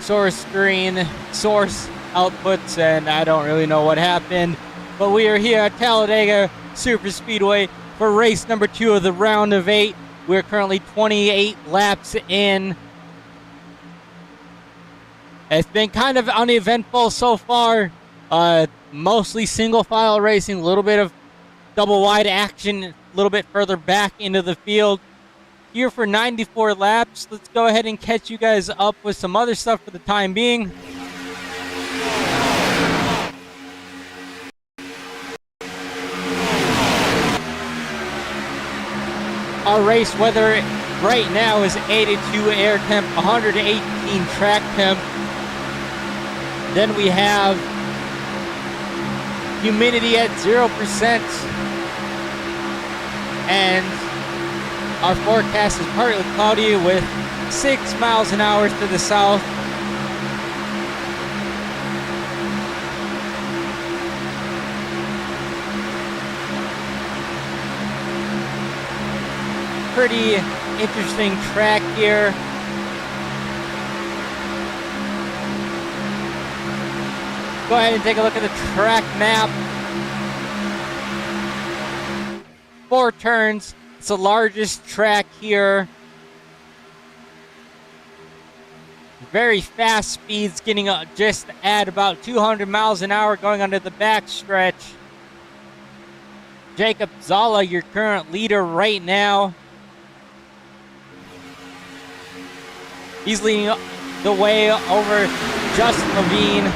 source screen, source outputs, and I don't really know what happened. But we are here at Talladega Superspeedway for race number 2 of the round of 8. We're currently 28 laps in. It's been kind of uneventful so far. Mostly single file racing, a little bit of double wide action, a little bit further back into the field. Here for 94 laps. Let's go ahead and catch you guys up with some other stuff for the time being. Our race weather right now is 82 air temp, 118 track temp. Then we have humidity at 0%. And our forecast is partly cloudy with 6 miles an hour to the south. Pretty interesting track here. Go ahead and take a look at the track map. 4 turns. It's the largest track here. Very fast speeds, getting just at about 200 miles an hour going onto the back stretch. Jacob Zala, your current leader right now. He's leading the way over Justin Levine,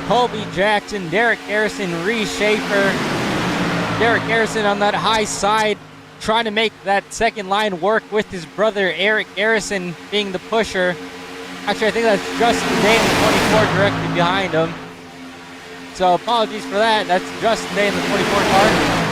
Colby Jackson, Derek Garrison, Reese Schaefer. Derek Garrison on that high side, trying to make that second line work with his brother Eric Garrison being the pusher. Actually, I think that's Justin Day in the 24 directly behind him. So apologies for that. That's Justin Day in the 24 car.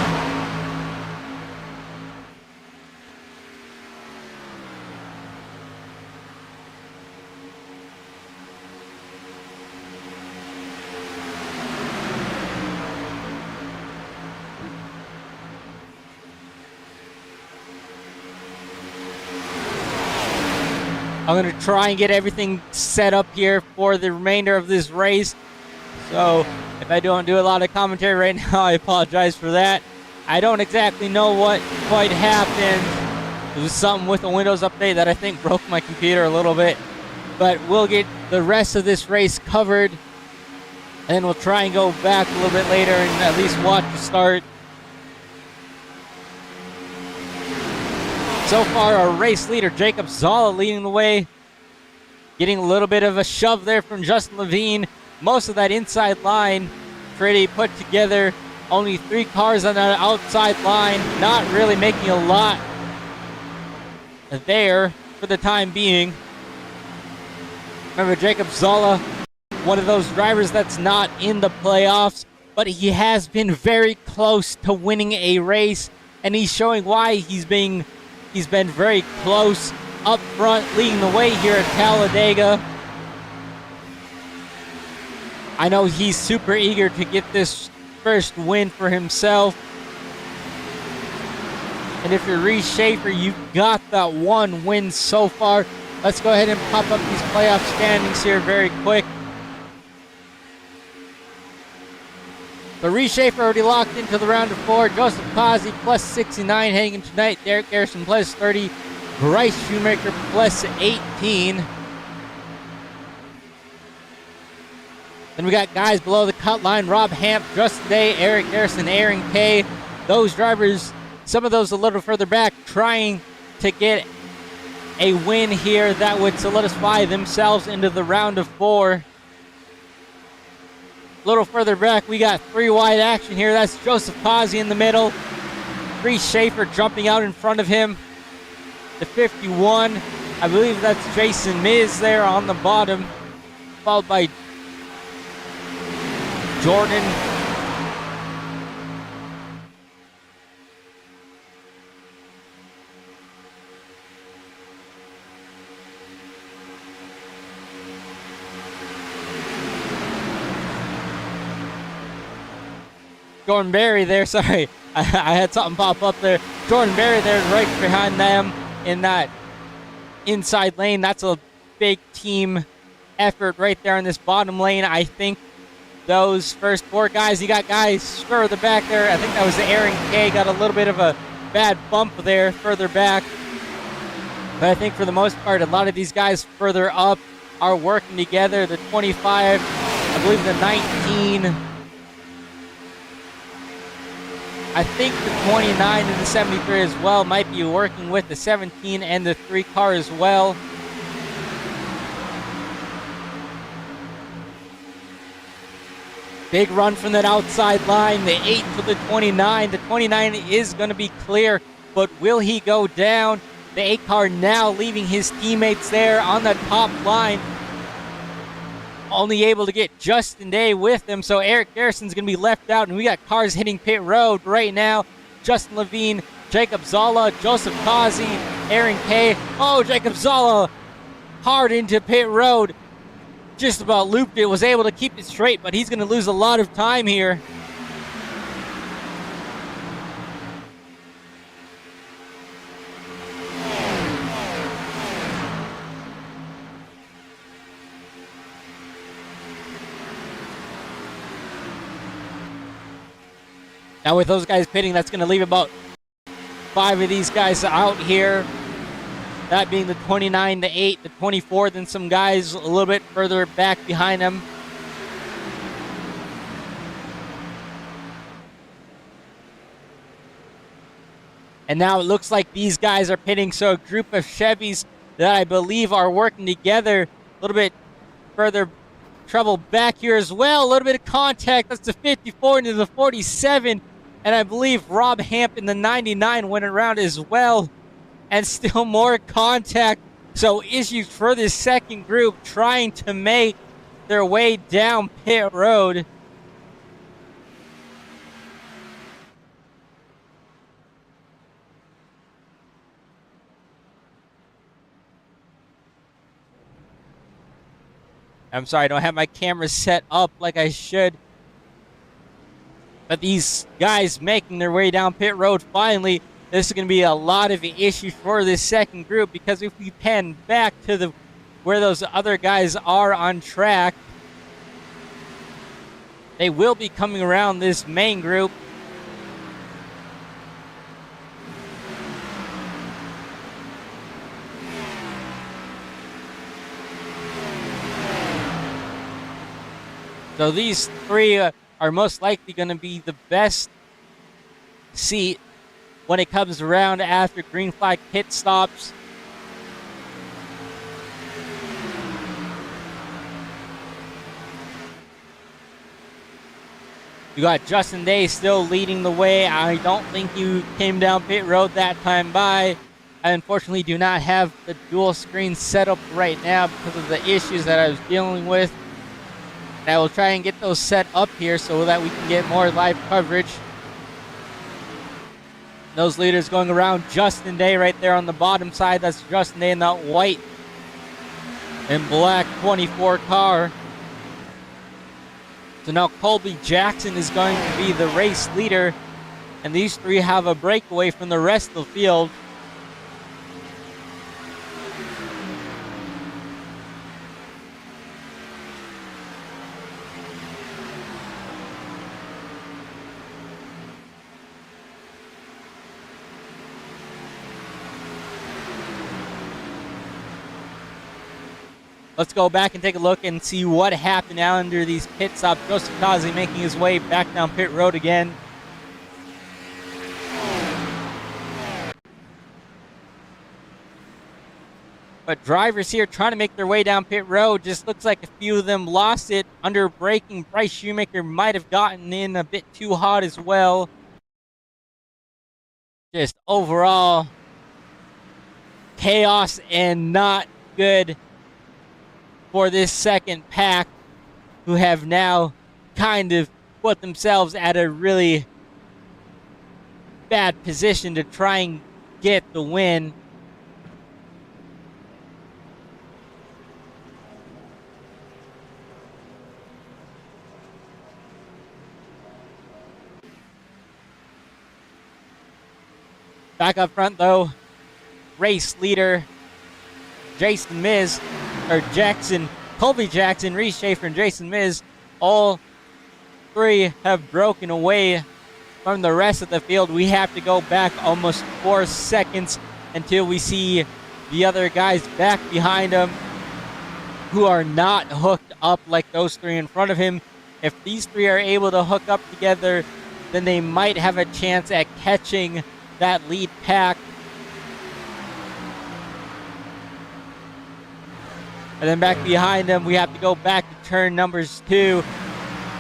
I'm going to try and get everything set up here for the remainder of this race. So if I don't do a lot of commentary right now, I apologize for that. I don't exactly know what quite happened. It was something with a Windows update that I think broke my computer a little bit. But we'll get the rest of this race covered. And then we'll try and go back a little bit later and at least watch the start. So far, our race leader, Jacob Zala, leading the way. Getting a little bit of a shove there from Justin Levine. Most of that inside line pretty put together. Only 3 cars on that outside line. Not really making a lot there for the time being. Remember, Jacob Zala, one of those drivers that's not in the playoffs, but he has been very close to winning a race, and he's showing why he's been very close up front, leading the way here at Talladega. I know he's super eager to get this first win for himself. And if you're Reese Schaefer, you've got that 1 win so far. Let's go ahead and pop up these playoff standings here very quick. So Reese Schaefer already locked into the round of 4. Joseph Pazzi plus 69 heading in tonight. Derek Garrison plus 30. Bryce Shoemaker plus 18. Then we got guys below the cut line. Rob Hamp, Justin Day, Eric Garrison, Aaron Kay. Those drivers, some of those a little further back, trying to get a win here that would solidify themselves into the round of 4. A little further back, we got 3 wide action here. That's Joseph Pazzi in the middle. Reese Schaefer jumping out in front of him. The 51, I believe that's Jason Miz there on the bottom, followed by Jordan. Jordan Berry there, sorry. I had something pop up there. Jordan Berry there right behind them in that inside lane. That's a big team effort right there in this bottom lane. I think those first 4 guys, you got guys further back there. I think that was the Aaron K. Got a little bit of a bad bump there further back. But I think for the most part, a lot of these guys further up are working together. The 25, I believe the 19, I think the 29 and the 73 as well might be working with the 17 and the 3 car as well. Big run from that outside line, the 8 to the 29. The 29 is going to be clear, but will he go down? The 8 car now leaving his teammates there on the top line. Only able to get Justin Day with him, so Eric Garrison's going to be left out, and we got cars hitting pit road right now. Justin Levine, Jacob Zala, Joseph Kazi, Aaron K. Oh, Jacob Zala hard into pit road. Just about looped it, was able to keep it straight, but he's going to lose a lot of time here. Now with those guys pitting, that's going to leave about 5 of these guys out here. That being the 29, the 8, the 24, then some guys a little bit further back behind them. And now it looks like these guys are pitting, so a group of Chevys that I believe are working together. A little bit further trouble back here as well. A little bit of contact. That's the 54 into the 47. And I believe Rob Hamp in the 99 went around as well. And still more contact. So issues for this second group trying to make their way down pit road. I'm sorry, I don't have my camera set up like I should. But these guys making their way down pit road finally. This is going to be a lot of issues for this second group, because if we pan back to where those other guys are on track, they will be coming around this main group. So these 3 are most likely going to be the best seat when it comes around after green flag pit stops. You got Justin Day still leading the way. I don't think you came down pit road that time by. I unfortunately do not have the dual screen set up right now because of the issues that I was dealing with. And I will try and get those set up here so that we can get more live coverage. Those leaders going around Justin Day right there on the bottom side. That's Justin Day in that white and black 24 car. So now Colby Jackson is going to be the race leader. And these 3 have a breakaway from the rest of the field. Let's go back and take a look and see what happened now under these pit stops. Joseph Kazi making his way back down pit road again. But drivers here trying to make their way down pit road. Just looks like a few of them lost it under braking. Bryce Shoemaker might have gotten in a bit too hot as well. Just overall chaos and not good for this second pack, who have now kind of put themselves at a really bad position to try and get the win. Back up front though, race leader Jackson Colby Jackson, Reese Schaefer, and Jason Miz, all three have broken away from the rest of the field. We have to go back almost 4 seconds until we see the other guys back behind him who are not hooked up like those three in front of him. If these three are able to hook up together, then they might have a chance at catching that lead pack. And then back behind them, we have to go back to turn numbers 2.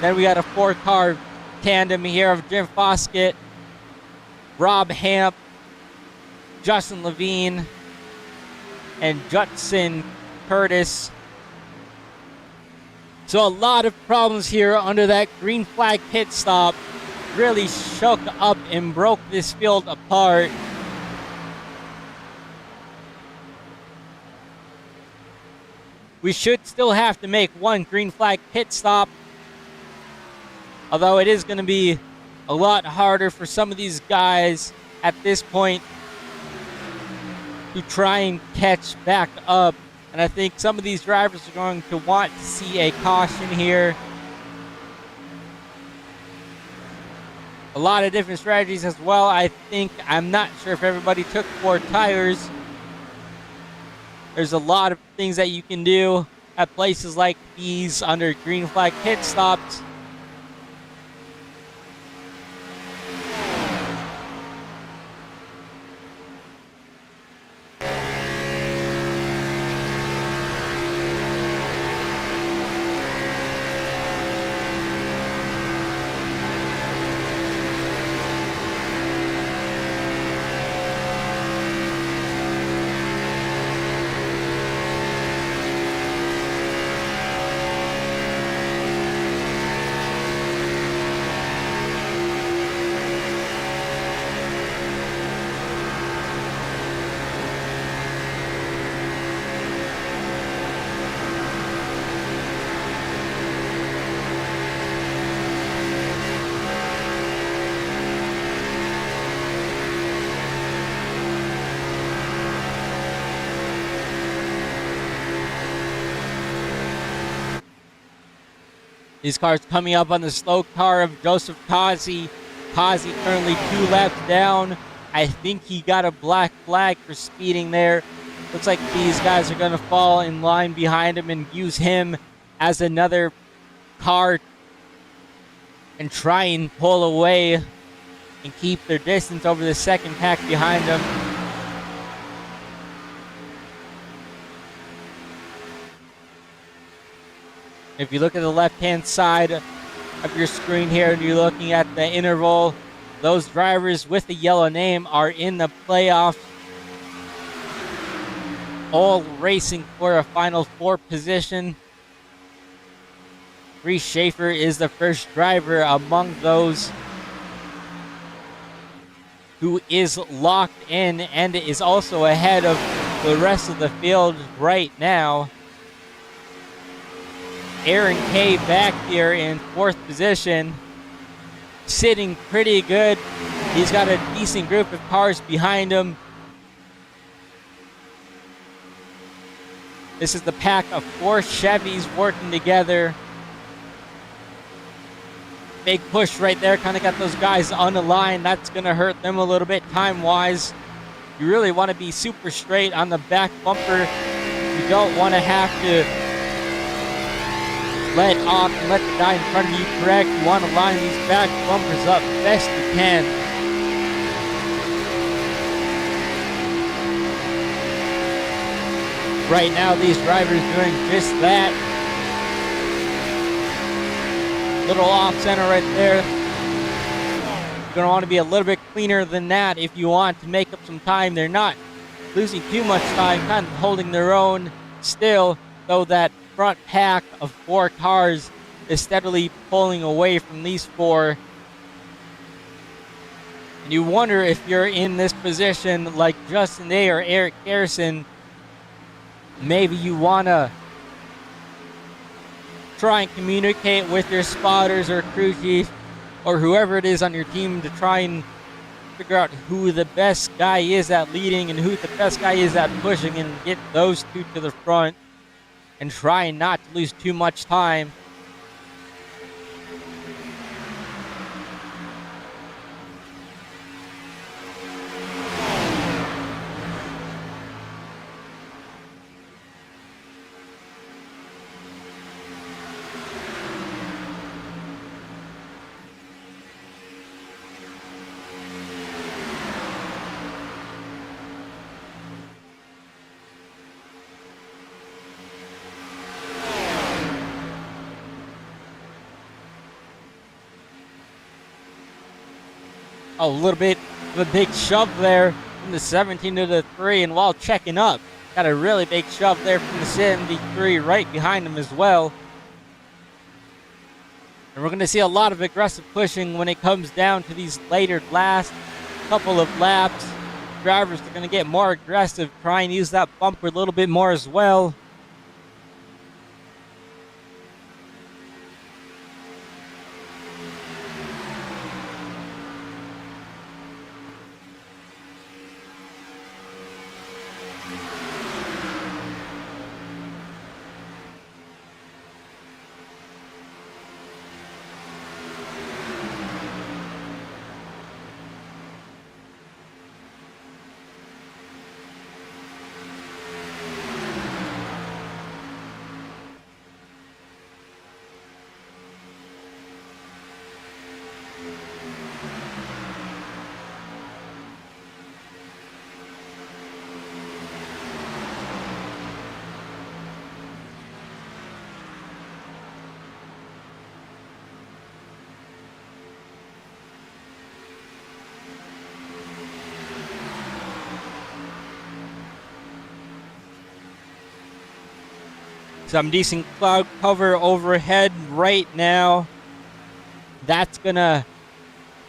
Then we got a 4-car tandem here of Jim Foskett, Rob Hamp, Justin Levine, and Judson Curtis. So a lot of problems here under that green flag pit stop. Really shook up and broke this field apart. We should still have to make one green flag pit stop, although it is going to be a lot harder for some of these guys at this point to try and catch back up. And I think some of these drivers are going to want to see a caution here. A lot of different strategies as well. I'm not sure if everybody took 4 tires. There's a lot of things that you can do at places like these under green flag pit stops. These cars coming up on the slow car of Joseph Kazi. Kazi currently 2 laps down. I think he got a black flag for speeding there. Looks like these guys are going to fall in line behind him and use him as another car and try and pull away and keep their distance over the second pack behind them. If you look at the left-hand side of your screen here and you're looking at the interval, those drivers with the yellow name are in the playoffs, all racing for a final 4 position. Reese Schaefer is the first driver among those who is locked in and is also ahead of the rest of the field right now. Aaron Kay back here in 4th position, sitting pretty good. He's got a decent group of cars behind him. This is the pack of 4 Chevys working together. Big push right there, kind of got those guys on the line. That's going to hurt them a little bit time-wise. You really want to be super straight on the back bumper. You don't want to have to let off and let the guy in front of you correct. You want to line these back bumpers up best you can. Right now, these drivers doing just that. Little off center right there. You're going to want to be a little bit cleaner than that if you want to make up some time. They're not losing too much time, kind of holding their own still, though that front pack of 4 cars is steadily pulling away from these 4. And you wonder if you're in this position like Justin Day or Eric Garrison, maybe you want to try and communicate with your spotters or crew chief or whoever it is on your team to try and figure out who the best guy is at leading and who the best guy is at pushing and get those 2 to the front. and trying not to lose too much time. A little bit of a big shove there from the 17 to the 3, and while checking up, got a really big shove there from the 73 right behind him as well. And we're going to see a lot of aggressive pushing when it comes down to these later last couple of laps. Drivers are going to get more aggressive, try and use that bumper a little bit more as well. Some decent cloud cover overhead right now. That's gonna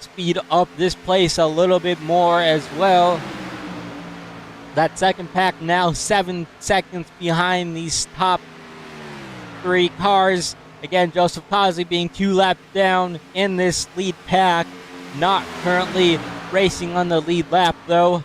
speed up this place a little bit more as well. That second pack now 7 seconds behind these top 3 cars. Again, Joseph Cosley being 2 laps down in this lead pack. Not currently racing on the lead lap though.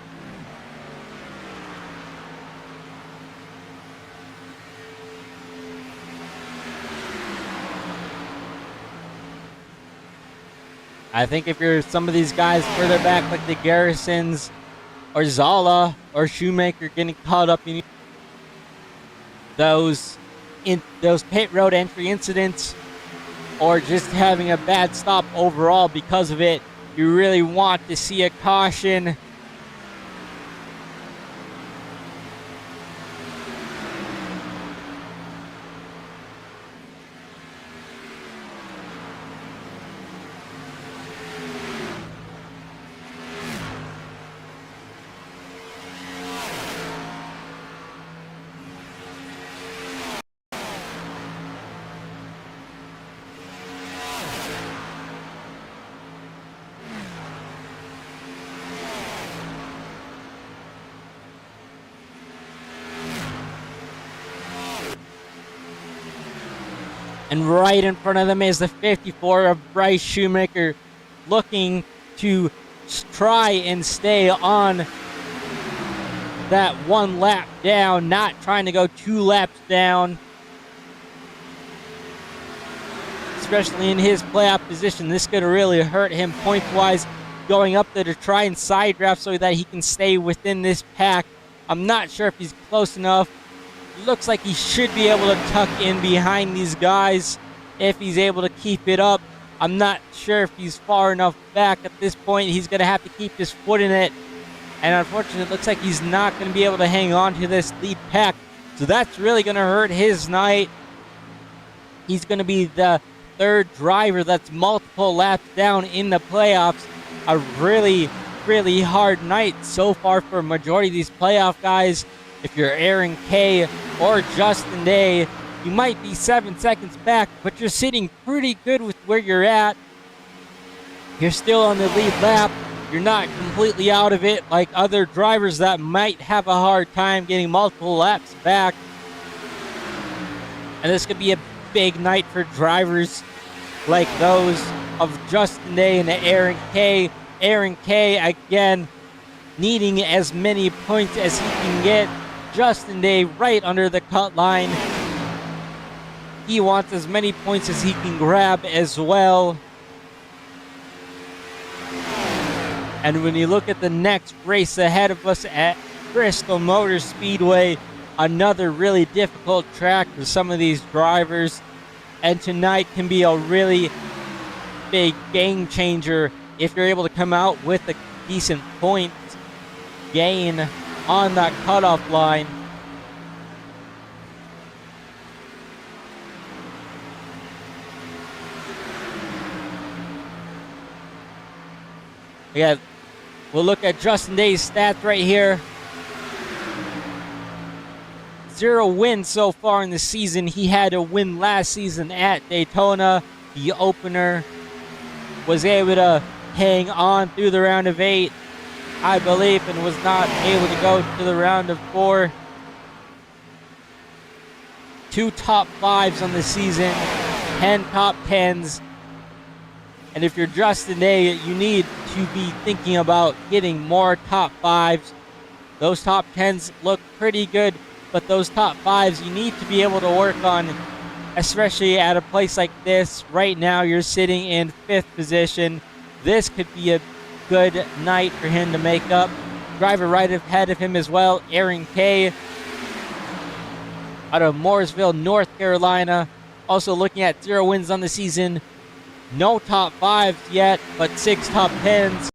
I think if you're some of these guys further back like the Garrisons or Zala or Shoemaker getting caught up in those pit road entry incidents or just having a bad stop overall because of it, you really want to see a caution. And right in front of them is the 54 of Bryce Shoemaker, looking to try and stay on that 1 lap down, not trying to go 2 laps down. Especially in his playoff position, this could really hurt him points-wise, going up there to try and side draft so that he can stay within this pack. I'm not sure if he's close enough. Looks like he should be able to tuck in behind these guys if he's able to keep it up. I'm not sure if he's far enough back at this point. He's going to have to keep his foot in it. And unfortunately, it looks like he's not going to be able to hang on to this lead pack. So that's really going to hurt his night. He's going to be the 3rd driver that's multiple laps down in the playoffs. A really, really hard night so far for a majority of these playoff guys. If you're Aaron K or Justin Day, you might be 7 seconds back, but you're sitting pretty good with where you're at. You're still on the lead lap. You're not completely out of it like other drivers that might have a hard time getting multiple laps back. And this could be a big night for drivers like those of Justin Day and Aaron K. Aaron K, again, needing as many points as he can get. Justin Day right under the cut line. he wants as many points as he can grab as well. And when you look at the next race ahead of us at Bristol Motor Speedway, another really difficult track for some of these drivers. And tonight can be a really big game changer if you're able to come out with a decent point gain on that cutoff line. Yeah, we'll look at Justin Day's stats right here. 0 wins so far in the season. He had a win last season at Daytona, the opener. Was able to hang on through the round of 8, I believe, and was not able to go to the round of 4. 2 top 5s on the season, 10 top 10s. And if you're Justin Day, you need to be thinking about getting more top 5s. Those top 10s look pretty good, but those top 5s you need to be able to work on, especially at a place like this. Right now you're sitting in 5th position. This could be a good night for him to make up. Driver right ahead of him as well, Aaron Kay out of Mooresville, North Carolina. Also looking at 0 wins on the season. No top 5s yet, but 6 top 10s.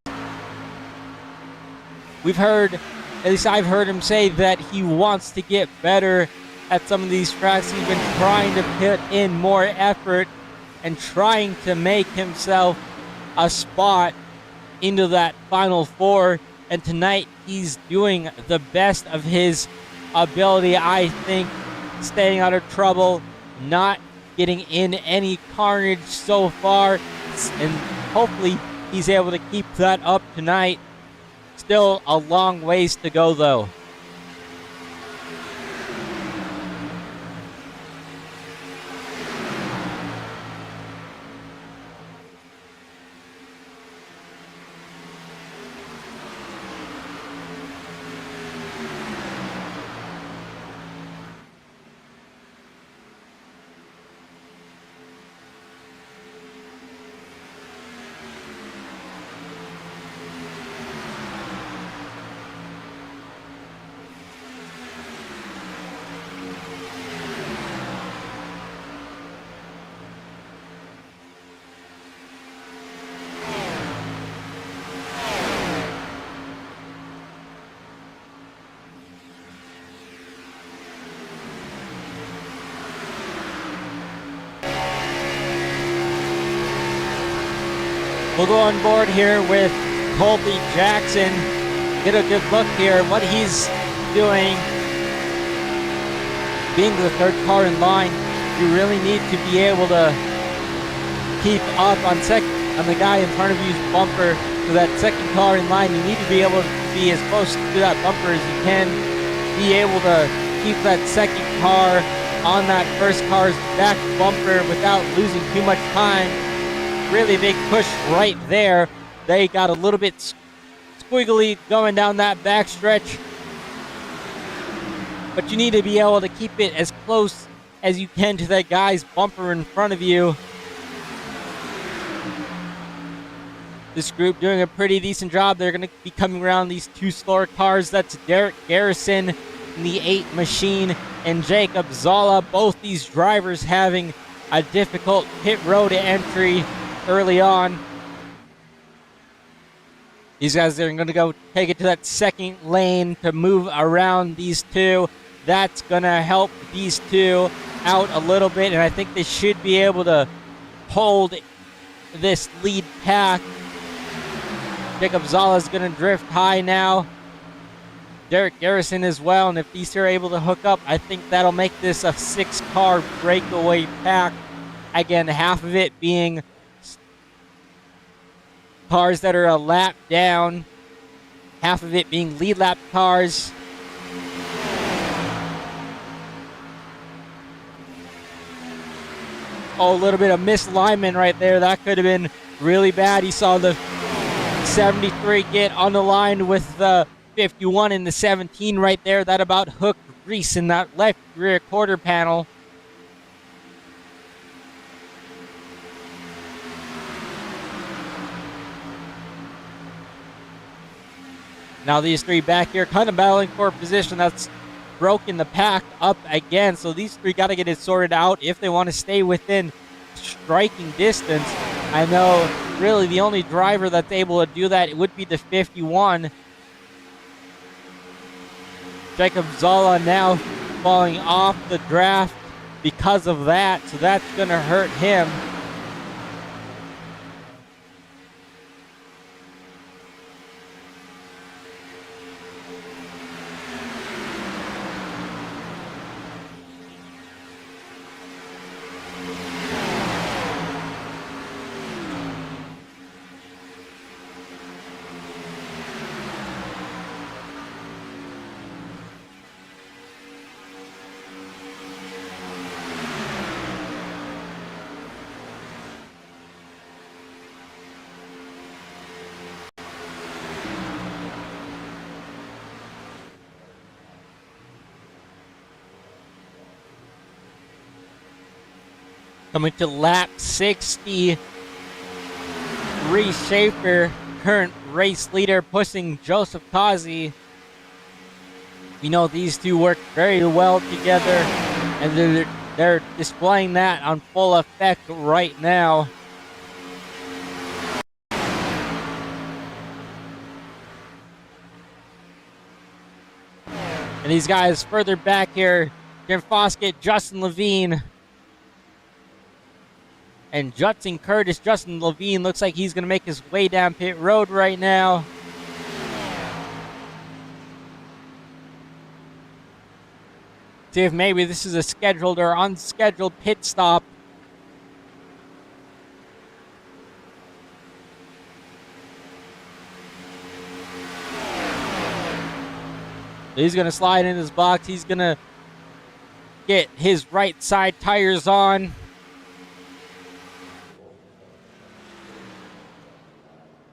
We've heard, at least I've heard him say that he wants to get better at some of these tracks. He's been trying to put in more effort and trying to make himself a spot into that Final 4. And tonight he's doing the best of his ability, I think, staying out of trouble, not getting in any carnage so far, and hopefully he's able to keep that up tonight. Still a long ways to go though. We'll go on board here with Colby Jackson. Get a good look here what he's doing. Being the 3rd car in line, you really need to be able to keep up on the guy in front of you's bumper. So that 2nd car in line, you need to be able to be as close to that bumper as you can. Be able to keep that 2nd car on that 1st car's back bumper without losing too much time. Really big push right there. They got a little bit squiggly going down that back stretch, but you need to be able to keep it as close as you can to that guy's bumper in front of you. This group doing a pretty decent job. They're going to be coming around these 2 slower cars. That's Derek Garrison in the 8 machine and Jacob Zala. Both these drivers having a difficult pit road entry early on. These guys are going to go take it to that 2nd lane to move around these 2. That's going to help these 2 out a little bit, and I think they should be able to hold this lead pack. Jacob Zala is going to drift high now. Derek Garrison as well, and if these 2 are able to hook up, I think that'll make this a 6-car breakaway pack. Again, half of it being cars that are a lap down, half of it being lead lap cars. Oh, a little bit of misalignment right there. That could have been really bad. You saw the 73 get on the line with the 51 and the 17 right there. That about hooked Reese in that left rear quarter panel. Now these three back here kind of battling for a position. That's broken the pack up again. So these three got to get it sorted out if they want to stay within striking distance. I know really the only driver that's able to do that, it would be the 51. Jacob Zola now falling off the draft because of that, so that's going to hurt him. Coming to lap 60, Reese Schaefer, current race leader, pushing Joseph Kazi. We know these two work very well together, and they're displaying that on full effect right now. And these guys further back here, Jim Foskett, Justin Levine, and Judson Curtis. Justin Levine looks like he's going to make his way down pit road right now. See if maybe this is a scheduled or unscheduled pit stop. He's going to slide in his box. He's going to get his right side tires on.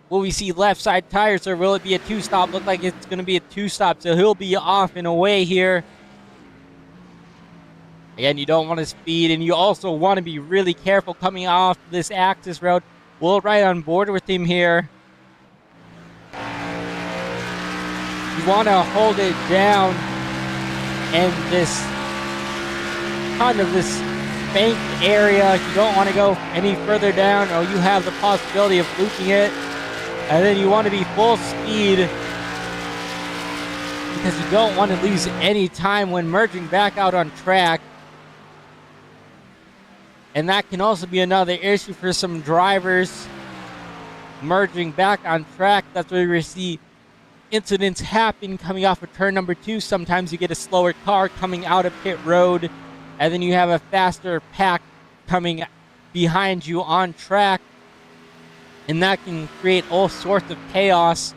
Will we see left side tires, or will it be a two-stop? Look like it's going to be a two-stop, so he'll be off in a way here. Again, you don't want to speed, and you also want to be really careful coming off this access road. We'll ride on board with him here. You want to hold it down, and this kind of this bank area, you don't want to go any further down, or you have the possibility of looping it. And then you want to be full speed because you don't want to lose any time when merging back out on track. And that can also be another issue for some drivers merging back on track. That's where we see incidents happen coming off of turn number 2. Sometimes you get a slower car coming out of pit road, and then you have a faster pack coming behind you on track. And that can create all sorts of chaos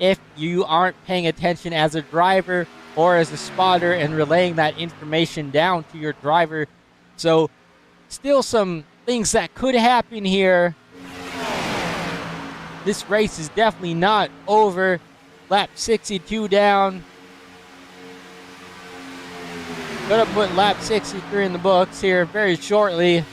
if you aren't paying attention as a driver or as a spotter and relaying that information down to your driver. So still some things that could happen here. This race is definitely not over. Lap 62 down. Gonna put lap 63 in the books here very shortly.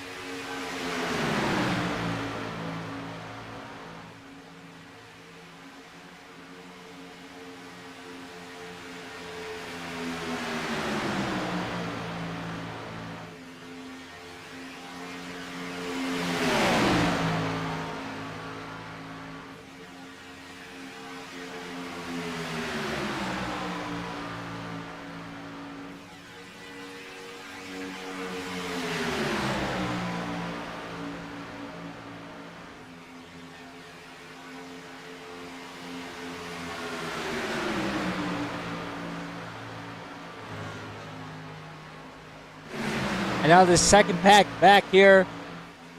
And now the second pack back here.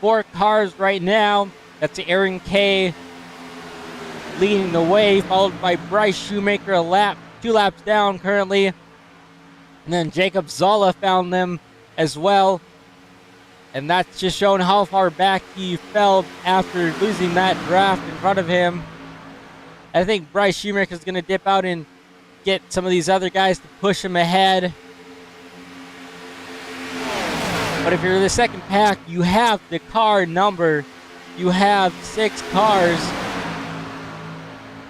4 cars right now. That's Aaron Kay leading the way, followed by Bryce Shoemaker 2 laps down currently. And then Jacob Zola found them as well. And that's just showing how far back he fell after losing that draft in front of him. I think Bryce Shoemaker is going to dip out and get some of these other guys to push him ahead. But if you're the second pack, you have the car number. You have 6 cars.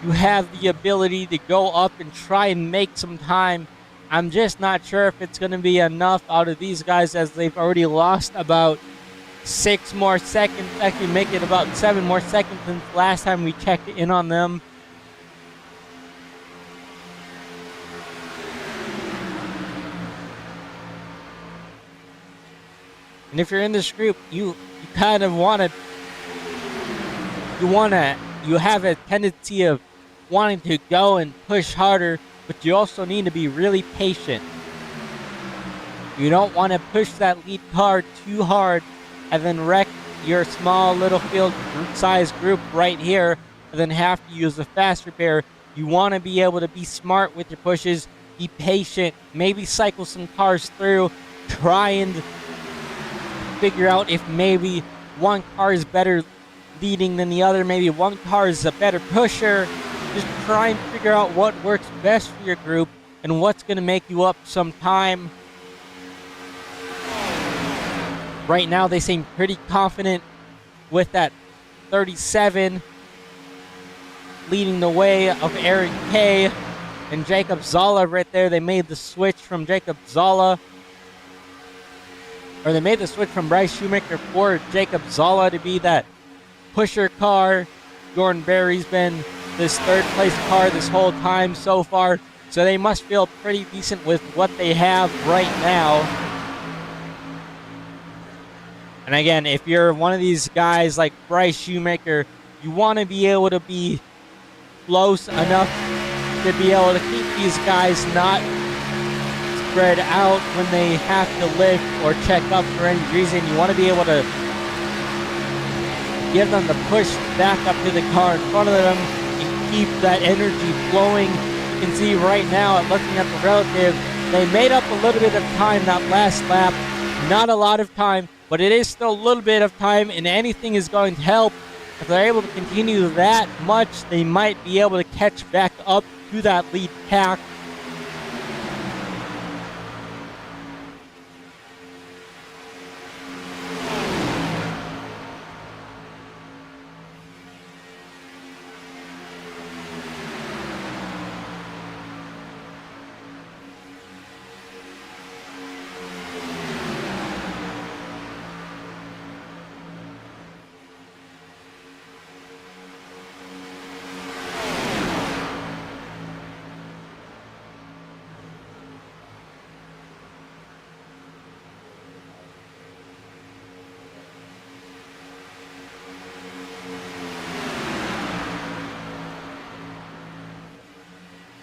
you have the ability to go up and try and make some time. I'm just not sure if it's going to be enough out of these guys, as they've already lost about 6 more seconds. Actually, make it about 7 more seconds since last time we checked in on them. And if you're in this group, you kind of you have a tendency of wanting to go and push harder, but you also need to be really patient. You don't want to push that lead car too hard and then wreck your small little field size group right here and then have to use a fast repair. You want to be able to be smart with your pushes, be patient, maybe cycle some cars through, try and figure out if maybe one car is better leading than the other, maybe one car is a better pusher. Just try and figure out what works best for your group and what's going to make you up some time. Right now they seem pretty confident with that 37 leading the way of Eric K and Jacob Zala right there. They made the switch from Jacob Zala, or they made the switch from Bryce Shoemaker for Jacob Zala to be that pusher car. Jordan Berry's been this third place car this whole time so far, so they must feel pretty decent with what they have right now. And again, if you're one of these guys like Bryce Shoemaker, you want to be able to be close enough to be able to keep these guys not spread out when they have to lift or check up for any reason. You want to be able to give them the push back up to the car in front of them and keep that energy flowing. You can see right now, looking at the relative, they made up a little bit of time that last lap. Not a lot of time, but it is still a little bit of time, and anything is going to help. If they're able to continue that much, they might be able to catch back up to that lead pack.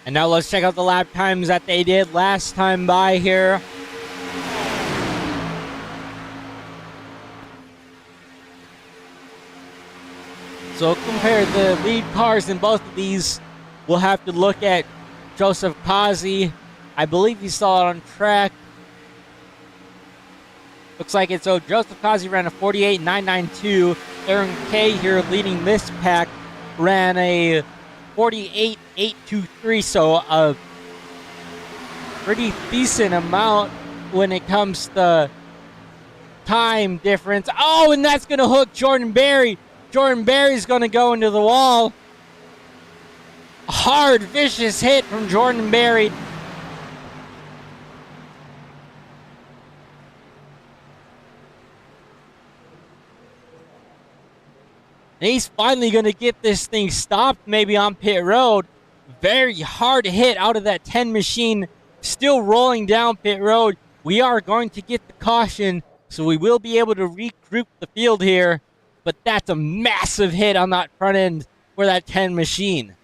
And now let's check out the lap times that they did last time by here. So compare the lead cars in both of these. We'll have to look at Joseph Kazi. I believe he saw it on track. Looks like it. So Joseph Kazi ran a 48.992. Aaron K here leading this pack ran a 48.823, so a pretty decent amount when it comes to time difference. Oh, and that's going to hook Jordan Berry. Jordan Berry's going to go into the wall. A hard, vicious hit from Jordan Berry. And he's finally going to get this thing stopped maybe on pit road. Very hard hit out of that 10 machine. Still rolling down pit road. We are going to get the caution, so we will be able to regroup the field here. But that's a massive hit on that front end for that 10 machine.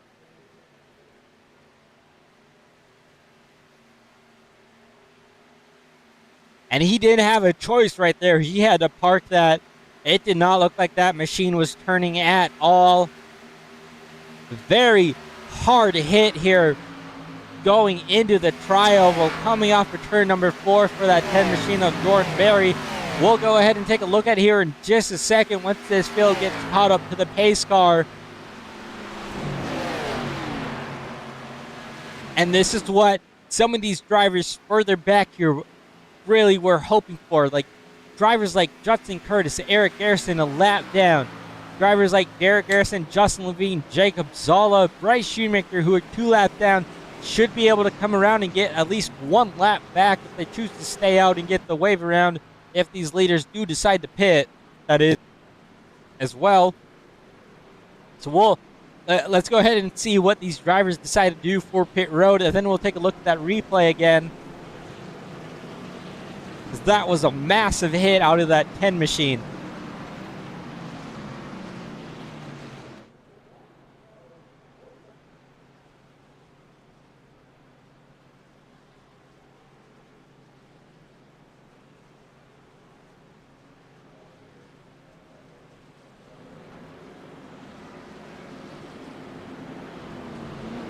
And he didn't have a choice right there. He had to park that. It did not look like that machine was turning at all. Very hard hit here going into the tri-oval, coming off of turn number 4 for that 10 machine of Jordan Berry. We'll go ahead and take a look at here in just a second once this field gets caught up to the pace car. And this is what some of these drivers further back here really were hoping for. Like drivers like Judson Curtis, Eric Garrison, a lap down. drivers like Garrett Garrison, Justin Levine, Jacob Zola, Bryce Shoemaker, who are 2 laps down, should be able to come around and get at least 1 lap back if they choose to stay out and get the wave around if these leaders do decide to pit. That is as well. So let's go ahead and see what these drivers decide to do for pit road, and then we'll take a look at that replay again. Because that was a massive hit out of that 10 machine.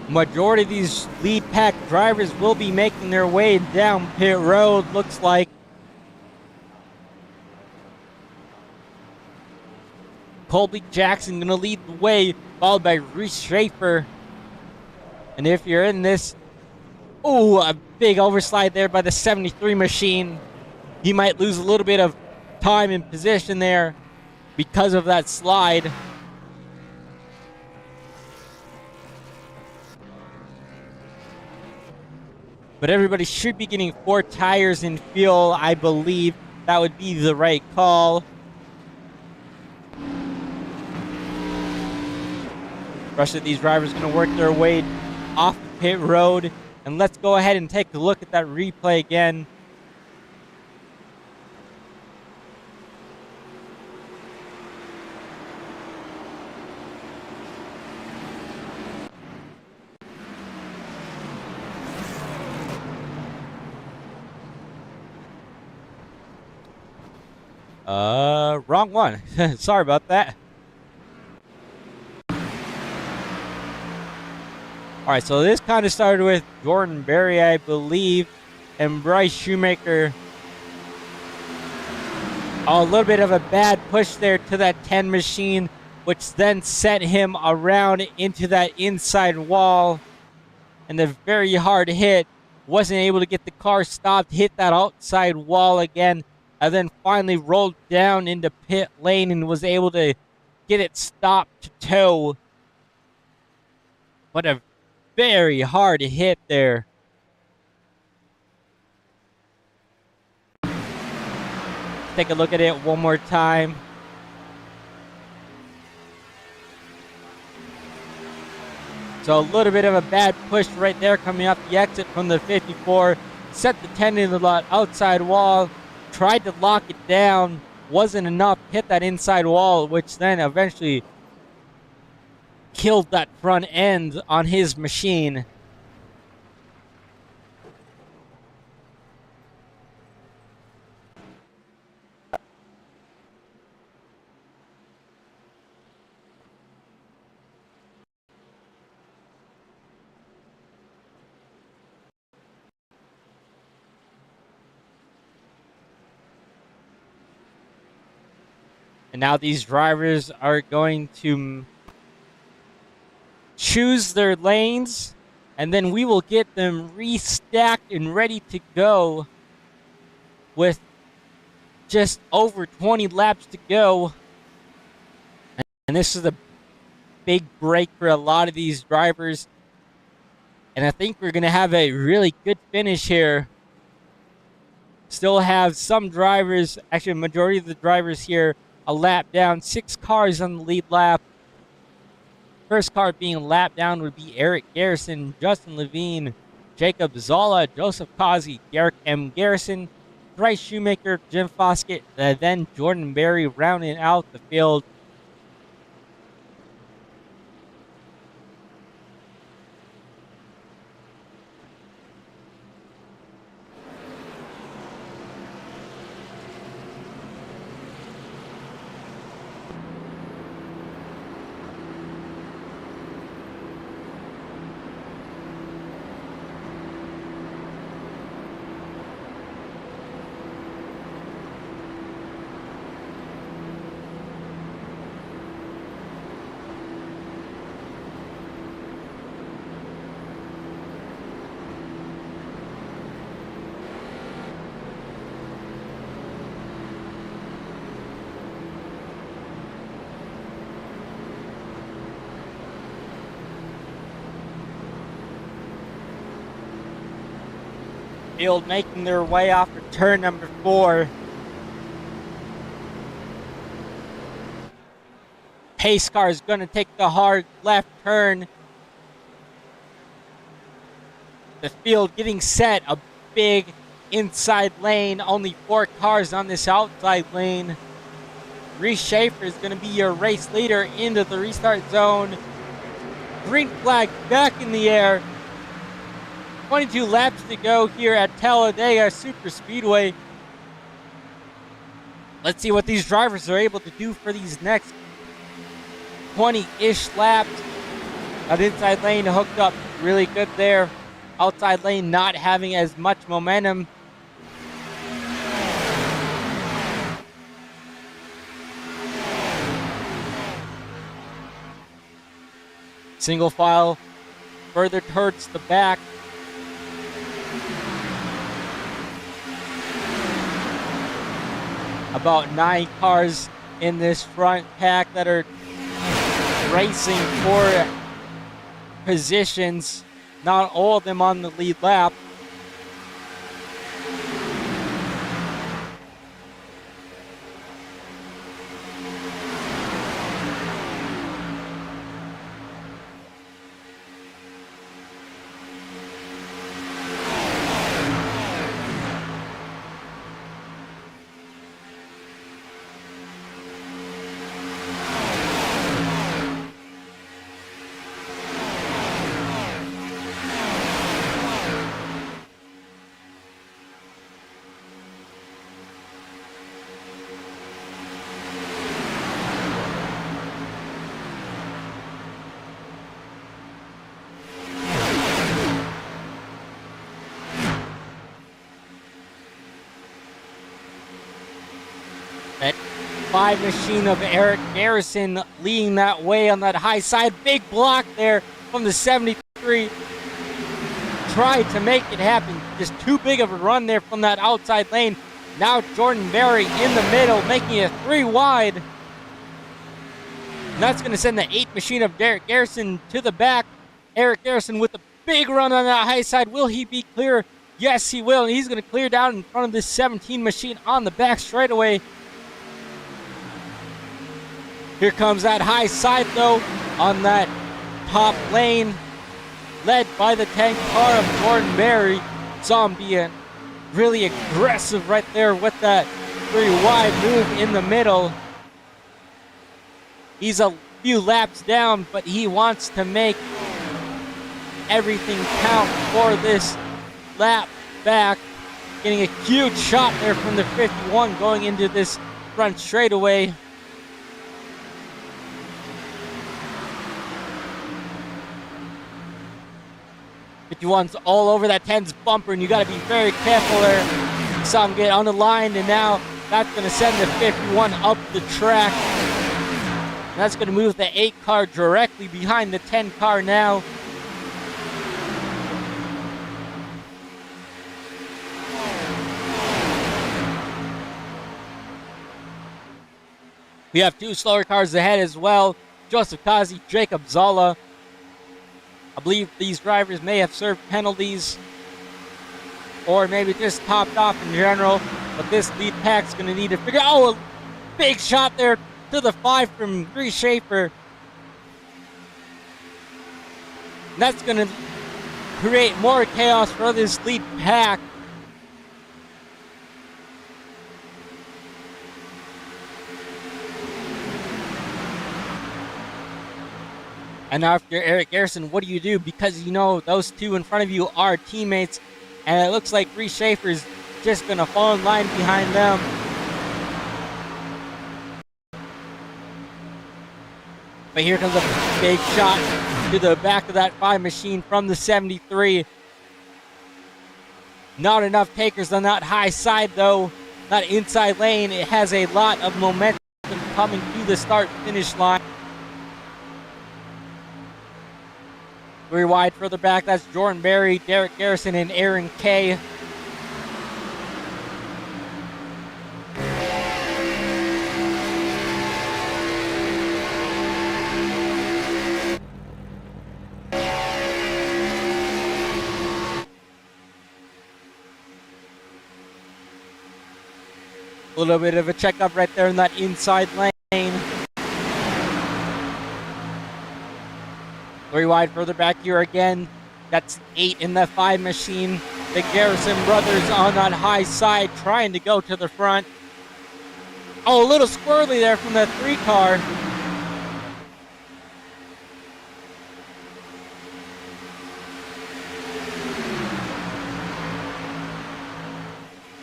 Majority of these lead pack drivers will be making their way down pit road, looks like. Colby Jackson going to lead the way, followed by Reese Schaefer. And if you're in this, a big overslide there by the 73 machine. He might lose a little bit of time and position there because of that slide. But everybody should be getting 4 tires in fuel, I believe. That would be the right call. The rest of these drivers going to work their way off the pit road. And let's go ahead and take a look at that replay again. Wrong one. Sorry about that. Alright, so this kind of started with Jordan Berry, I believe, and Bryce Shoemaker. A little bit of a bad push there to that 10 machine, which then sent him around into that inside wall. And the very hard hit, wasn't able to get the car stopped, hit that outside wall again, and then finally rolled down into pit lane and was able to get it stopped to tow. What a very hard hit there. Take a look at it one more time. So a little bit of a bad push right there coming up the exit from the 54. Set the 10 into the outside wall. Tried to lock it down, wasn't enough, hit that inside wall, which then eventually killed that front end on his machine. And now these drivers are going to choose their lanes, and then we will get them restacked and ready to go with just over 20 laps to go. And this is a big break for a lot of these drivers. And I think we're going to have a really good finish here. Still have some drivers, actually a majority of the drivers here, a lap down, 6 cars on the lead lap. First car being lap down would be Eric Garrison, Justin Levine, Jacob Zola, Joseph Causey, Garrick M. Garrison, Bryce Shoemaker, Jim Foskett, and then Jordan Berry rounding out the field. field making their way off of turn number 4. Pace car is going to take the hard left turn. The field getting set, a big inside lane, only 4 cars on this outside lane. Reese Schaefer is going to be your race leader into the restart zone. Green flag back in the air. 22 laps to go here at Talladega Superspeedway. Let's see what these drivers are able to do for these next 20-ish laps. That inside lane hooked up really good there. Outside lane not having as much momentum. Single file further towards the back. About 9 cars in this front pack that are racing for positions. Not all of them on the lead lap. That 5 machine of Eric Garrison leading that way on that high side. Big block there from the 73. Tried to make it happen. Just too big of a run there from that outside lane. Now Jordan Berry in the middle, making it 3 wide. And that's going to send the 8 machine of Derek Garrison to the back. Eric Garrison with a big run on that high side. Will he be clear? Yes, he will. And he's going to clear down in front of this 17 machine on the back straightaway. Here comes that high side, though, on that top lane, led by the 10 car of Jordan Berry. Saw him being really aggressive right there with that 3 wide move in the middle. He's a few laps down, but he wants to make everything count for this lap back. Getting a huge shot there from the 51 going into this front straightaway. One's all over that 10's bumper, and you got to be very careful there. You saw him get on the line, and now that's going to send the 51 up the track. And that's going to move the 8 car directly behind the 10 car now. We have 2 slower cars ahead as well. Joseph Kazi, Jacob Zolla. I believe these drivers may have served penalties or maybe just topped off in general, but this lead pack's going to need to figure out. Oh, a big shot there to the 5 from Reese Schaefer. And that's going to create more chaos for this lead pack. And now if you're Eric Garrison, what do you do? Because you know those 2 in front of you are teammates. And it looks like Reese Schaefer's just going to fall in line behind them. But here comes a big shot to the back of that 5 machine from the 73. Not enough takers on that high side, though. That inside lane, it has a lot of momentum coming to the start-finish line. 3 wide further back, that's Jordan Berry, Derek Garrison, and Aaron Kay. A little bit of a checkup right there in that inside lane. 3 wide further back here again. That's 8 in the 5 machine. The Garrison brothers on that high side trying to go to the front. Oh, a little squirrely there from the 3 car.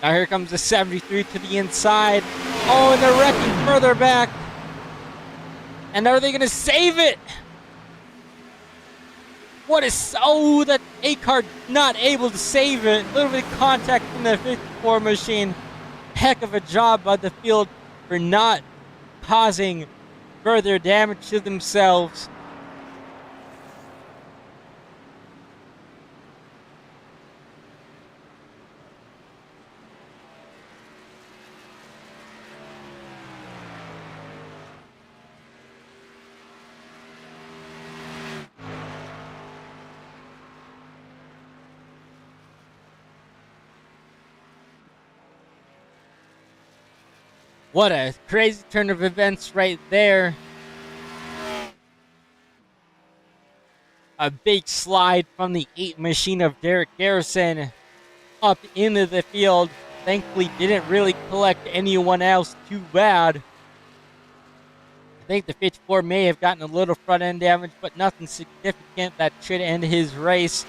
Now here comes the 73 to the inside. Oh, and they're wrecking further back. And are they going to save it? What is... Oh, that A car not able to save it. A little bit of contact from the 54 machine. Heck of a job by the field for not causing further damage to themselves. What a crazy turn of events right there. A big slide from the 8 machine of Derek Garrison up into the field. Thankfully didn't really collect anyone else too bad. I think the 54 may have gotten a little front end damage, but nothing significant that should end his race.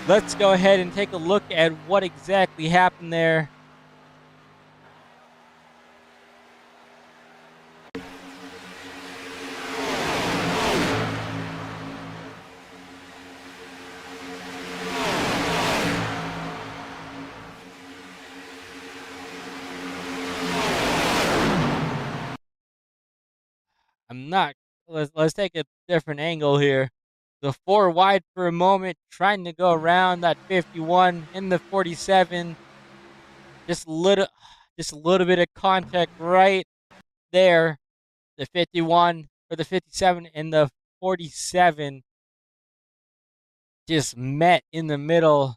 Let's go ahead and take a look at what exactly happened there. Let's take a different angle here. The 4 wide for a moment, trying to go around that 51 in the 47. Just a little bit of contact right there. The 51 or the 57 and the 47 just met in the middle.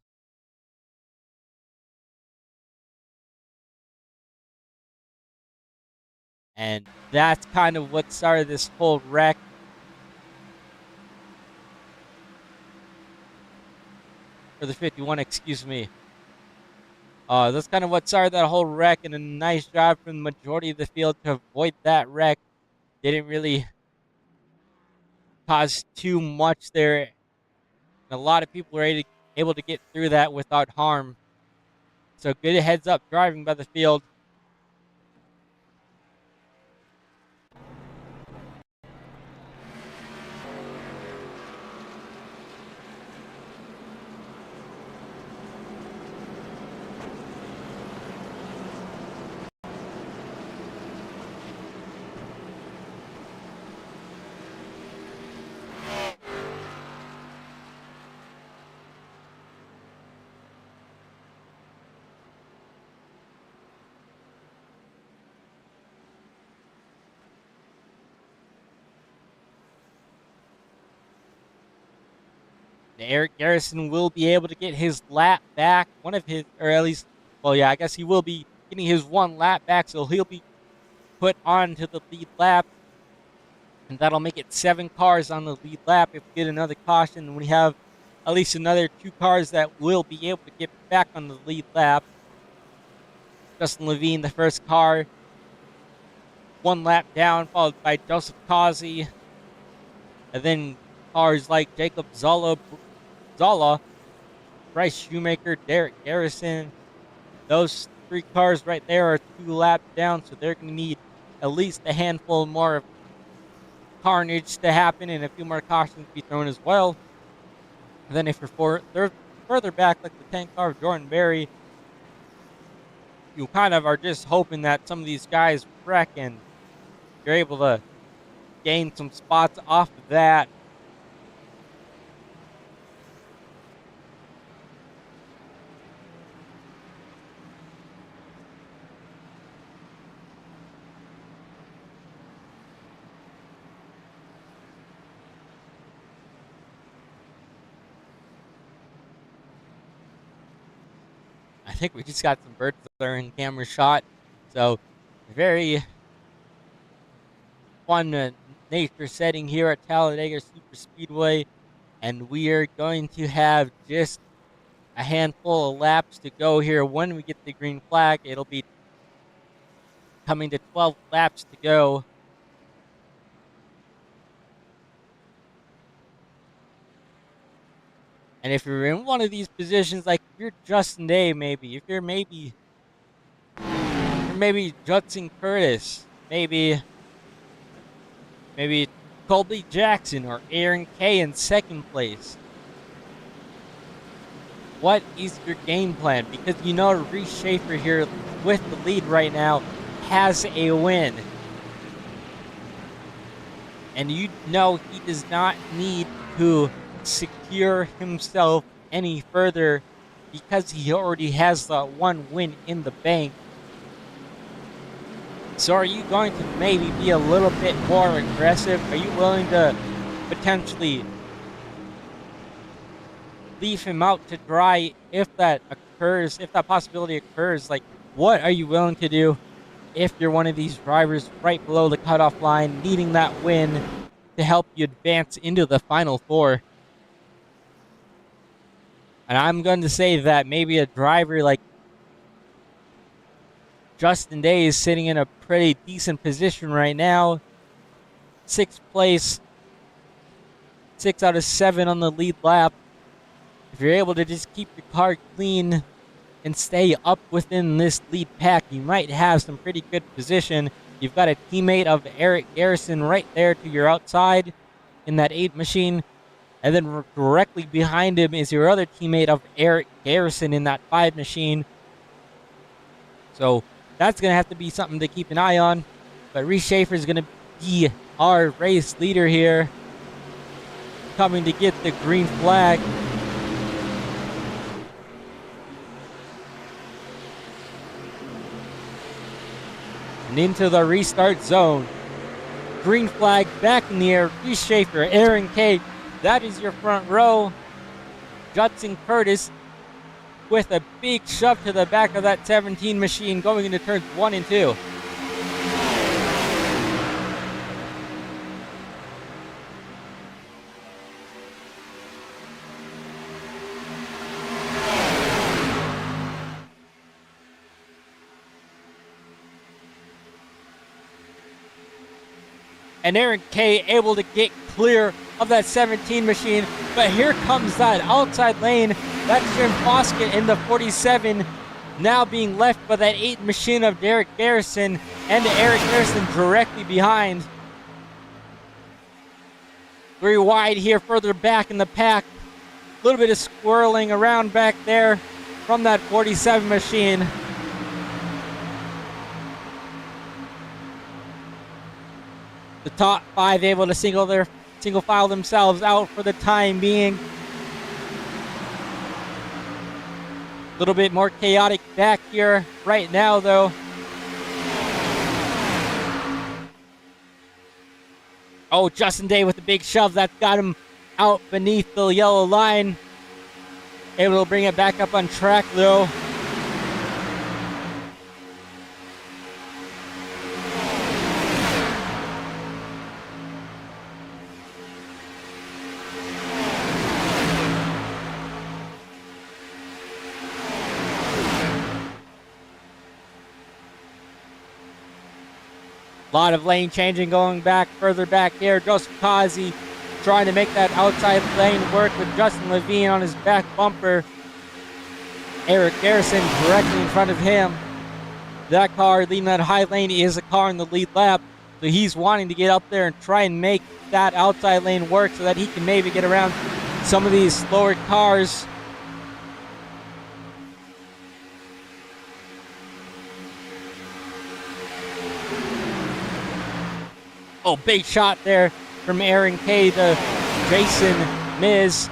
And that's kind of what started this whole wreck. For the 51, excuse me. That's kind of what started that whole wreck, and a nice job from the majority of the field to avoid that wreck. Didn't really cause too much there. And a lot of people were able to get through that without harm. So good heads up driving by the field. Eric Garrison will be able to get his lap back. One of his, or at least, well, yeah, I guess he will be getting his 1 lap back, so he'll be put onto the lead lap. And that'll make it 7 cars on the lead lap. If we get another caution, we have at least another 2 cars that will be able to get back on the lead lap. Justin Levine, the first car, 1 lap down, followed by Joseph Causey. And then cars like Jacob Zola, Bryce Shoemaker, Derek Garrison. Those 3 cars right there are 2 laps down, so they're going to need at least a handful more of carnage to happen and a few more cautions to be thrown as well. And then if you're further back, like the 10 car of Jordan Berry, you kind of are just hoping that some of these guys wreck and you're able to gain some spots off of that. I think we just got some birds that are in camera shot. So very fun nature setting here at Talladega Superspeedway. And we are going to have just a handful of laps to go here. When we get the green flag, it'll be coming to 12 laps to go. And if you're in one of these positions, like if you're Justin Day, if you're maybe Judson Curtis, maybe Colby Jackson or Aaron Kay in second place. What is your game plan? Because you know Reese Schaefer here with the lead right now has a win. And you know he does not need to secure himself any further because he already has that one win in the bank. So are you going to maybe be a little bit more aggressive? Are you willing to potentially leave him out to dry if that occurs, if that possibility occurs? Like, what are you willing to do if you're one of these drivers right below the cutoff line, needing that win to help you advance into the Final Four? And I'm going to say that maybe a driver like Justin Day is sitting in a pretty decent position right now. 6th place, 6 out of 7 on the lead lap. If you're able to just keep your car clean and stay up within this lead pack, you might have some pretty good position. You've got a teammate of Eric Garrison right there to your outside in that 8 machine. And then directly behind him is your other teammate of Eric Garrison in that 5 machine. So that's going to have to be something to keep an eye on. But Reese Schaefer is going to be our race leader here, coming to get the green flag. And into the restart zone. Green flag back in the air. Reese Schaefer, Aaron Kay. That is your front row. Judson Curtis with a big shove to the back of that 17 machine going into turns 1 and 2. And Aaron Kay able to get clear of that 17 machine, but here comes that outside lane. That's Jim Foskett in the 47, now being left by that 8 machine of Derek Garrison, and Eric Garrison directly behind. 3 wide here further back in the pack. A little bit of squirreling around back there from that 47 machine. The top 5 able to single file themselves out for the time being. A little bit more chaotic back here right now, though. Oh, Justin Day with a big shove. That's got him out beneath the yellow line. Able to bring it back up on track, though. A lot of lane changing going back, further back here. Joseph Kazi trying to make that outside lane work with Justin Levine on his back bumper. Eric Garrison directly in front of him. That car leading that high lane is a car in the lead lap. So he's wanting to get up there and try and make that outside lane work so that he can maybe get around some of these slower cars. Oh, big shot there from Aaron Kay to Jason Miz.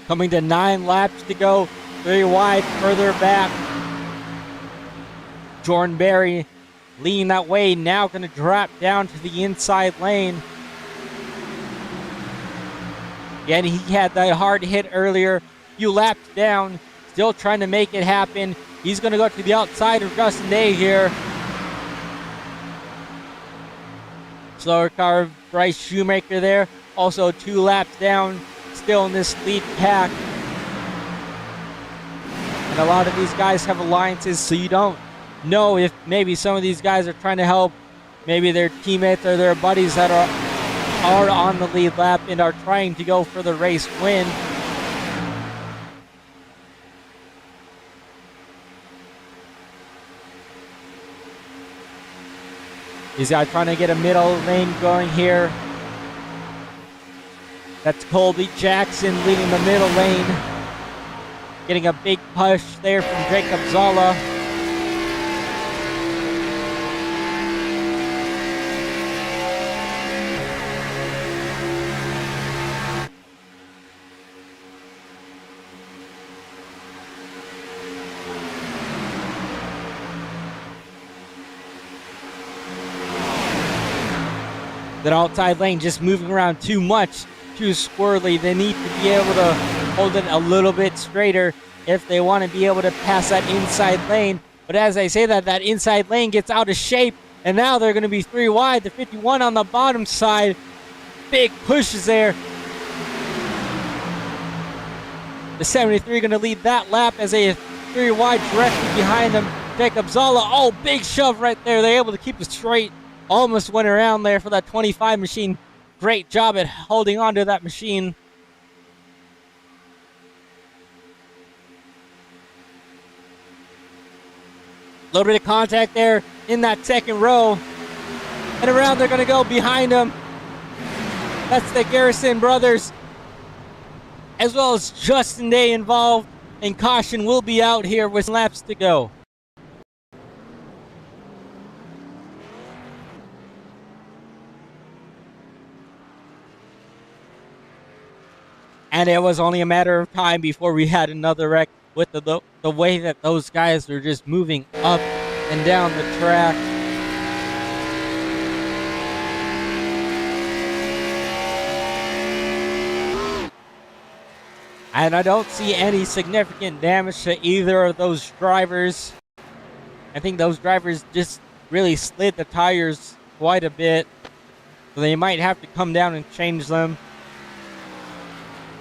Coming to 9 laps to go. 3 wide, further back. Jordan Berry leading that way, now going to drop down to the inside lane. Again, he had that hard hit earlier, few laps down, still trying to make it happen. He's going to go to the outside of Justin Day here. Slower car, Bryce Shoemaker there, also 2 laps down, still in this lead pack. And a lot of these guys have alliances, so you don't know if maybe some of these guys are trying to help maybe their teammates or their buddies that are on the lead lap and are trying to go for the race win. These guys trying to get a middle lane going here. That's Colby Jackson leading the middle lane. Getting a big push there from Jacob Zala. That outside lane just moving around too much, too squirrely. They need to be able to hold it a little bit straighter if they want to be able to pass that inside lane. But as I say that, that inside lane gets out of shape, and now they're going to be 3 wide. The 51 on the bottom side, big pushes there. The 73 going to lead that lap as a 3 wide directly behind them. Jacob Zala, oh, big shove right there. They're able to keep it straight. Almost went around there for that 25 machine. Great job at holding on to that machine. A little bit of contact there in that second row. And around they're going to go behind them. That's the Garrison brothers, as well as Justin Day involved. And caution will be out here with laps to go. And it was only a matter of time before we had another wreck with the way that those guys were just moving up and down the track. And I don't see any significant damage to either of those drivers. I think those drivers just really slid the tires quite a bit, so they might have to come down and change them.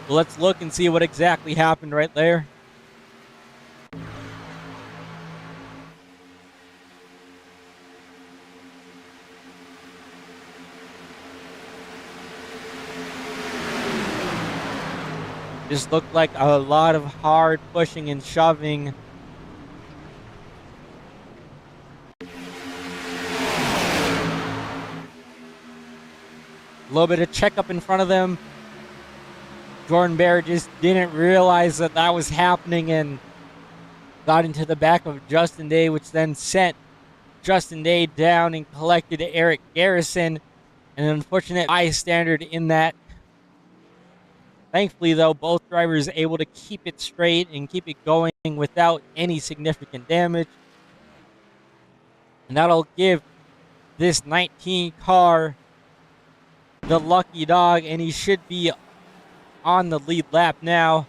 Let's look and see what exactly happened right there. Just looked like a lot of hard pushing and shoving. A little bit of checkup in front of them. Jordan Bear just didn't realize that that was happening and got into the back of Justin Day, which then sent Justin Day down and collected Eric Garrison. An unfortunate bystander in that. Thankfully, though, both drivers able to keep it straight and keep it going without any significant damage. And that'll give this 19 car the lucky dog, and he should be on the lead lap now.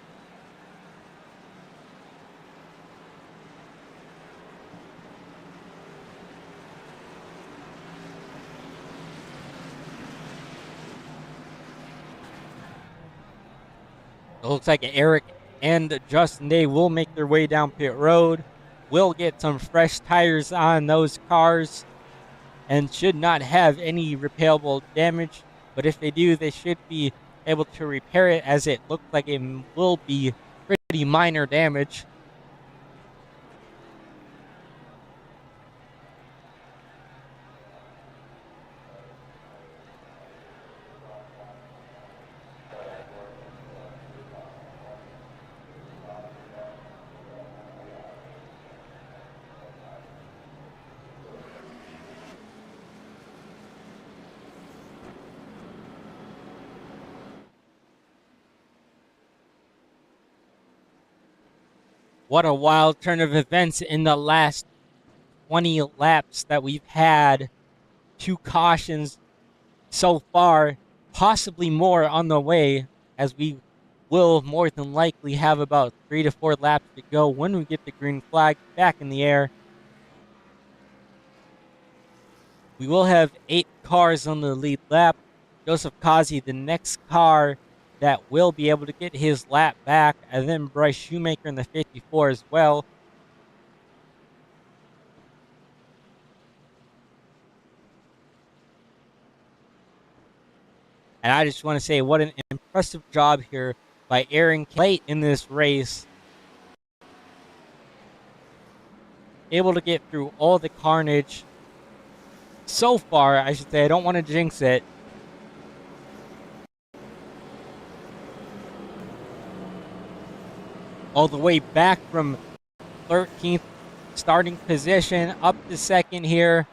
It looks like Eric and Justin Day will make their way down pit road. Will get some fresh tires on those cars and should not have any repairable damage. But if they do, they should be able to repair it, as it looks like it will be pretty minor damage. What a wild turn of events in the last 20 laps that we've had, 2 cautions so far, possibly more on the way, as we will more than likely have about 3 to 4 laps to go when we get the green flag back in the air. We will have 8 cars on the lead lap. Joseph Kazi, the next car that will be able to get his lap back, and then Bryce Shoemaker in the 54 as well. And I just want to say what an impressive job here by Aaron late in this race. Able to get through all the carnage so far, I should say. I don't want to jinx it. All the way back from 13th starting position up to second here.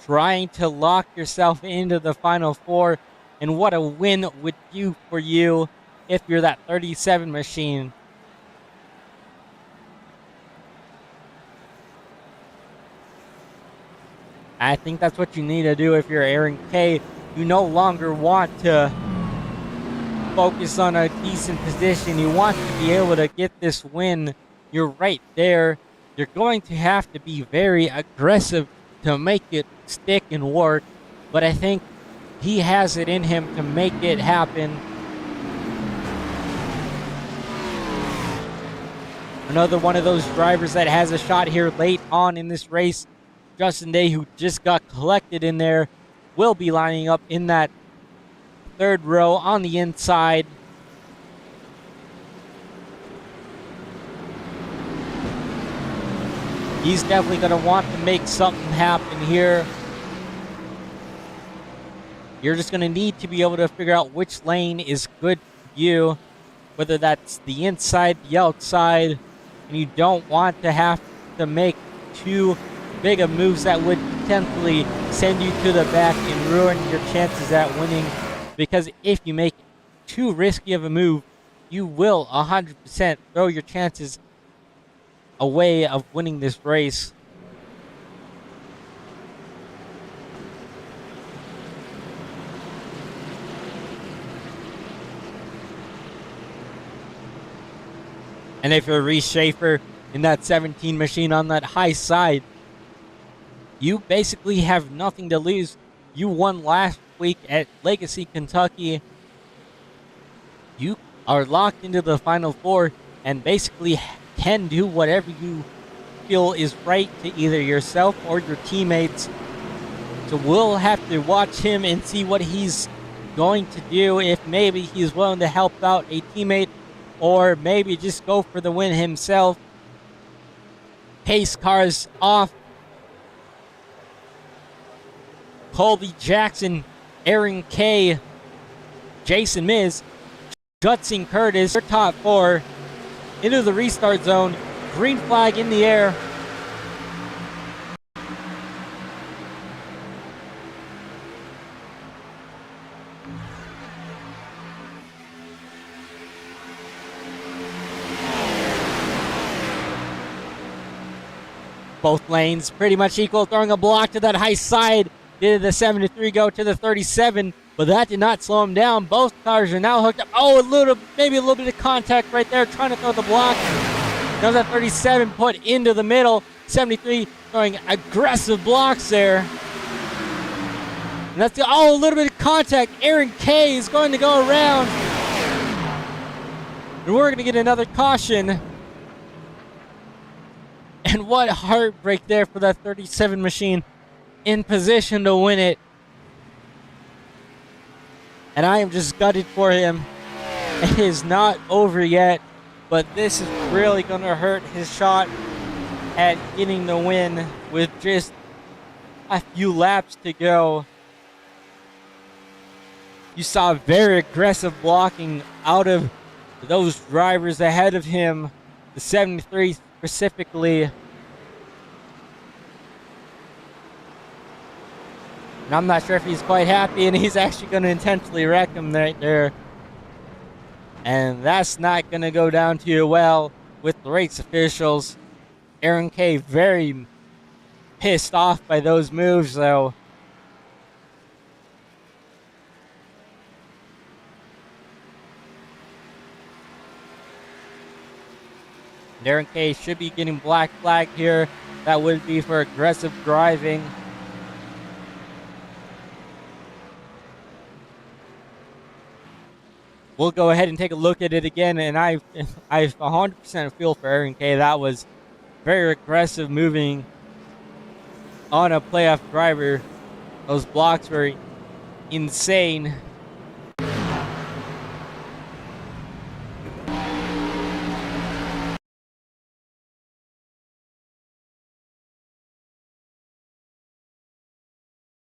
Trying to lock yourself into the final 4. And what a win would do for you if you're that 37 machine. I think that's what you need to do if you're Aaron K. You no longer want to focus on a decent position. You want to be able to get this win. You're right there. You're going to have to be very aggressive to make it stick and work, but I think he has it in him to make it happen. Another one of those drivers that has a shot here late on in this race, Justin Day, who just got collected in there, will be lining up in that 3rd row on the inside. He's definitely going to want to make something happen here. You're just going to need to be able to figure out which lane is good for you, whether that's the inside, the outside, and you don't want to have to make too big of moves that would potentially send you to the back and ruin your chances at winning, because if you make too risky of a move, you will 100% throw your chances away of winning this race. And if you're Reese Schaefer in that 17 machine on that high side, you basically have nothing to lose. You won last week at Legacy, Kentucky. You are locked into the final 4 and basically can do whatever you feel is right to either yourself or your teammates. So we'll have to watch him and see what he's going to do, if maybe he's willing to help out a teammate or maybe just go for the win himself. Pace cars off. Colby Jackson, Aaron K, Jason Miz, Judson Curtis, their top 4 into the restart zone. Green flag in the air. Both lanes pretty much equal, throwing a block to that high side. Did the 73 go to the 37, but that did not slow him down. Both cars are now hooked up. Oh, maybe a little bit of contact right there, trying to throw the block. That was that 37 put into the middle. 73 throwing aggressive blocks there. And that's a little bit of contact. Aaron K is going to go around. And we're going to get another caution. And what heartbreak there for that 37 machine, in position to win it. And I am just gutted for him. It is not over yet, but this is really going to hurt his shot at getting the win with just a few laps to go. You saw very aggressive blocking out of those drivers ahead of him, the 73 specifically. And I'm not sure if he's quite happy, and he's actually going to intentionally wreck him right there. And that's not going to go down too well with the race officials. Aaron K very pissed off by those moves, though. Aaron K should be getting black flag here. That would be for aggressive driving. We'll go ahead and take a look at it again, and I 100% feel for Aaron K. That was very aggressive moving on a playoff driver. Those blocks were insane.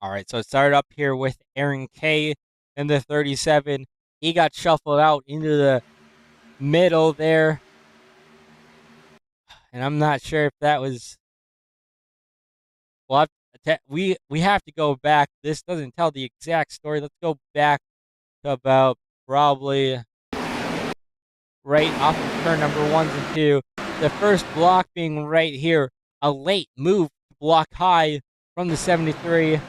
All right, so it started up here with Aaron K in the 37. He got shuffled out into the middle there. And I'm not sure if that was... Well, we have to go back. This doesn't tell the exact story. Let's go back to about probably right off of turn number 1 and 2. The first block being right here. A late move to block high from the 73.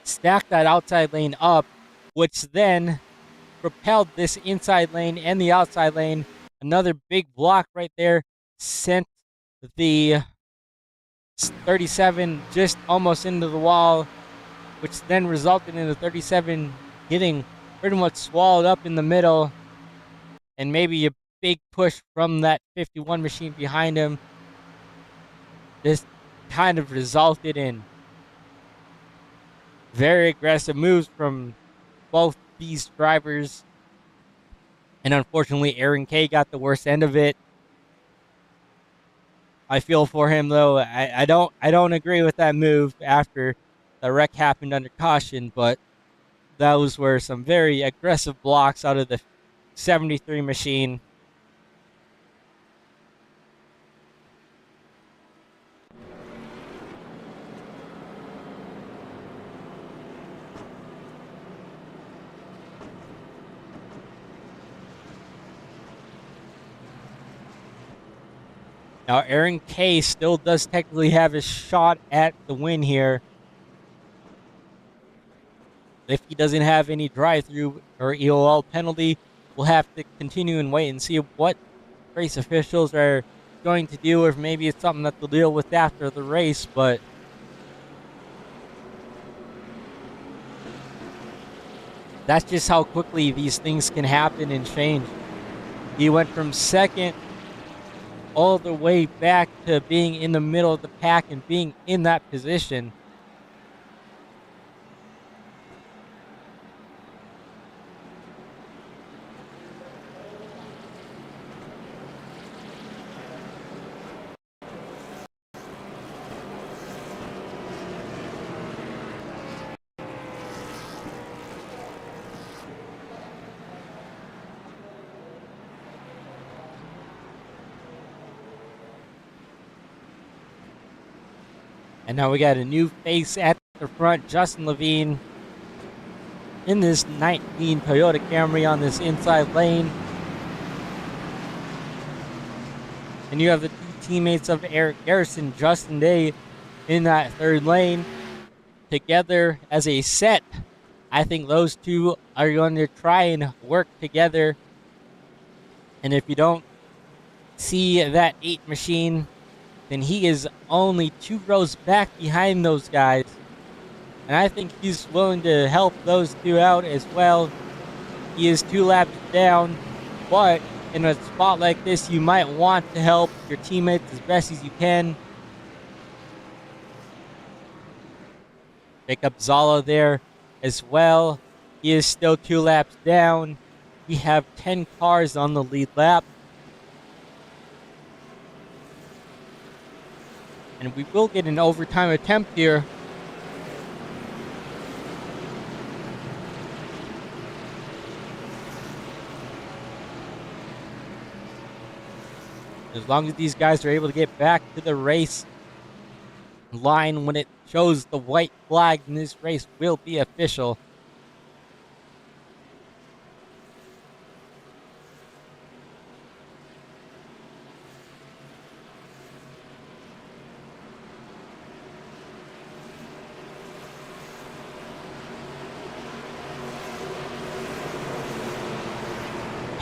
Stack that outside lane up, which then propelled this inside lane and the outside lane. Another big block right there sent the 37 just almost into the wall, which then resulted in the 37 getting pretty much swallowed up in the middle, and maybe a big push from that 51 machine behind him. This kind of resulted in very aggressive moves from both these drivers, and unfortunately Aaron K got the worst end of it. I feel for him, though. I don't agree with that move after the wreck happened under caution, but those were some very aggressive blocks out of the 73 machine. Now, Aaron K still does technically have a shot at the win here. If he doesn't have any drive-through or EOL penalty, we'll have to continue and wait and see what race officials are going to do, or maybe it's something that they'll deal with after the race, but that's just how quickly these things can happen and change. He went from second all the way back to being in the middle of the pack and being in that position. And now we got a new face at the front, Justin Levine, in this 19 Toyota Camry on this inside lane. And you have the two teammates of Eric Garrison, Justin Day, in that third lane together as a set. I think those two are going to try and work together. And if you don't see that 8 machine, then he is only 2 rows back behind those guys. And I think he's willing to help those two out as well. He is 2 laps down, but in a spot like this, you might want to help your teammates as best as you can. Pick up Zala there as well. He is still 2 laps down. We have 10 cars on the lead lap. And we will get an overtime attempt here. As long as these guys are able to get back to the race line when it shows the white flag, then this race will be official.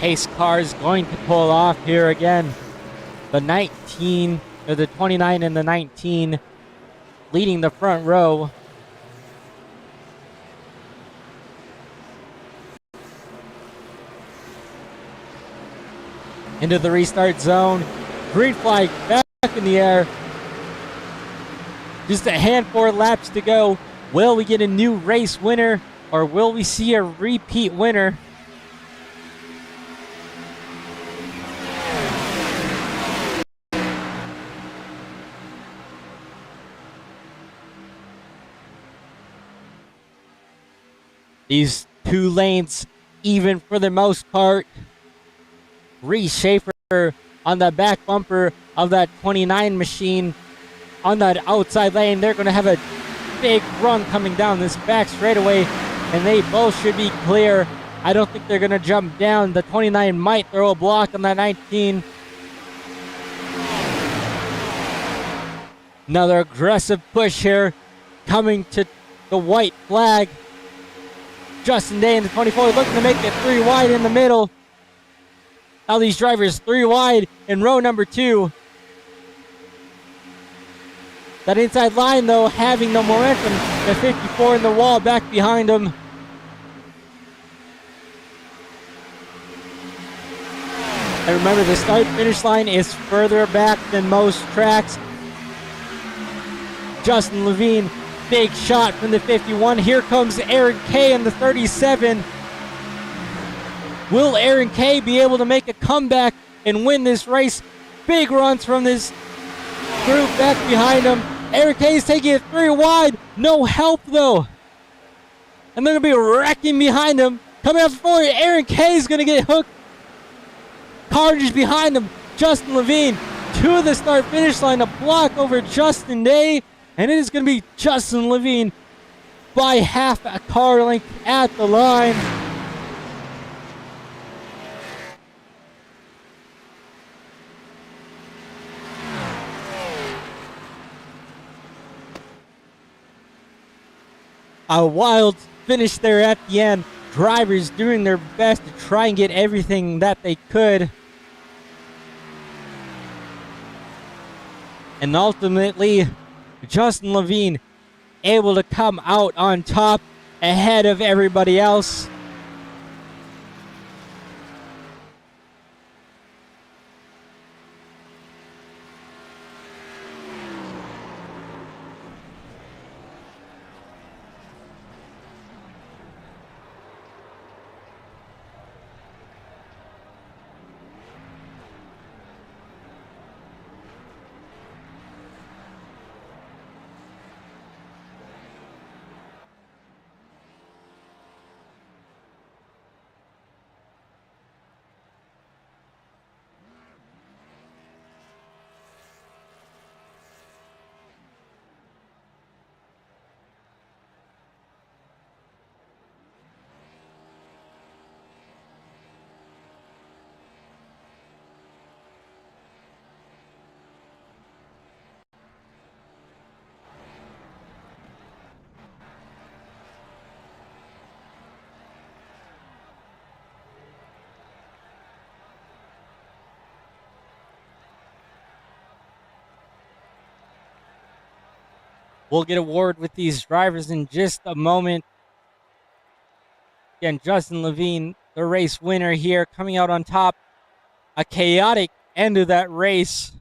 pace car is going to pull off here again. The 19, or the 29 and the 19 leading the front row. Into the restart zone. Green flag back in the air. Just a handful of laps to go. Will we get a new race winner, or will we see a repeat winner? These two lanes, even for the most part. Reese Schaefer on the back bumper of that 29 machine on that outside lane. They're going to have a big run coming down this back straightaway, and they both should be clear. I don't think they're going to jump down. The 29 might throw a block on that 19. Another aggressive push here coming to the white flag. Justin Day in the 24 looking to make it 3 wide in the middle. Now these drivers 3 wide in row number 2. That inside line, though, having no momentum. The 54 in the wall back behind them. And remember, the start-finish line is further back than most tracks. Justin Levine, big shot from the 51. Here comes Aaron Kay in the 37. Will Aaron Kay be able to make a comeback and win this race? Big runs from this group back behind him. Aaron Kay is taking it 3 wide. No help, though. And they're going to be wrecking behind him. Coming up forward, Aaron Kay is going to get hooked. Carnage behind him. Justin Levine to the start-finish line. A block over Justin Day. And it is going to be Justin Levine by half a car length at the line. A wild finish there at the end. Drivers doing their best to try and get everything that they could. And ultimately, Justin Levine able to come out on top ahead of everybody else. We'll get a word with these drivers in just a moment. Again, Justin Levine, the race winner here, coming out on top. A chaotic end of that race.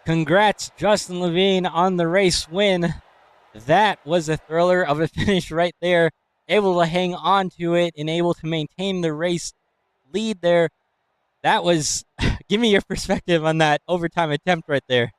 Congrats, Justin Levine, on the race win. That was a thriller of a finish right there. Able to hang on to it and able to maintain the race lead there. That was, give me your perspective on that overtime attempt right there.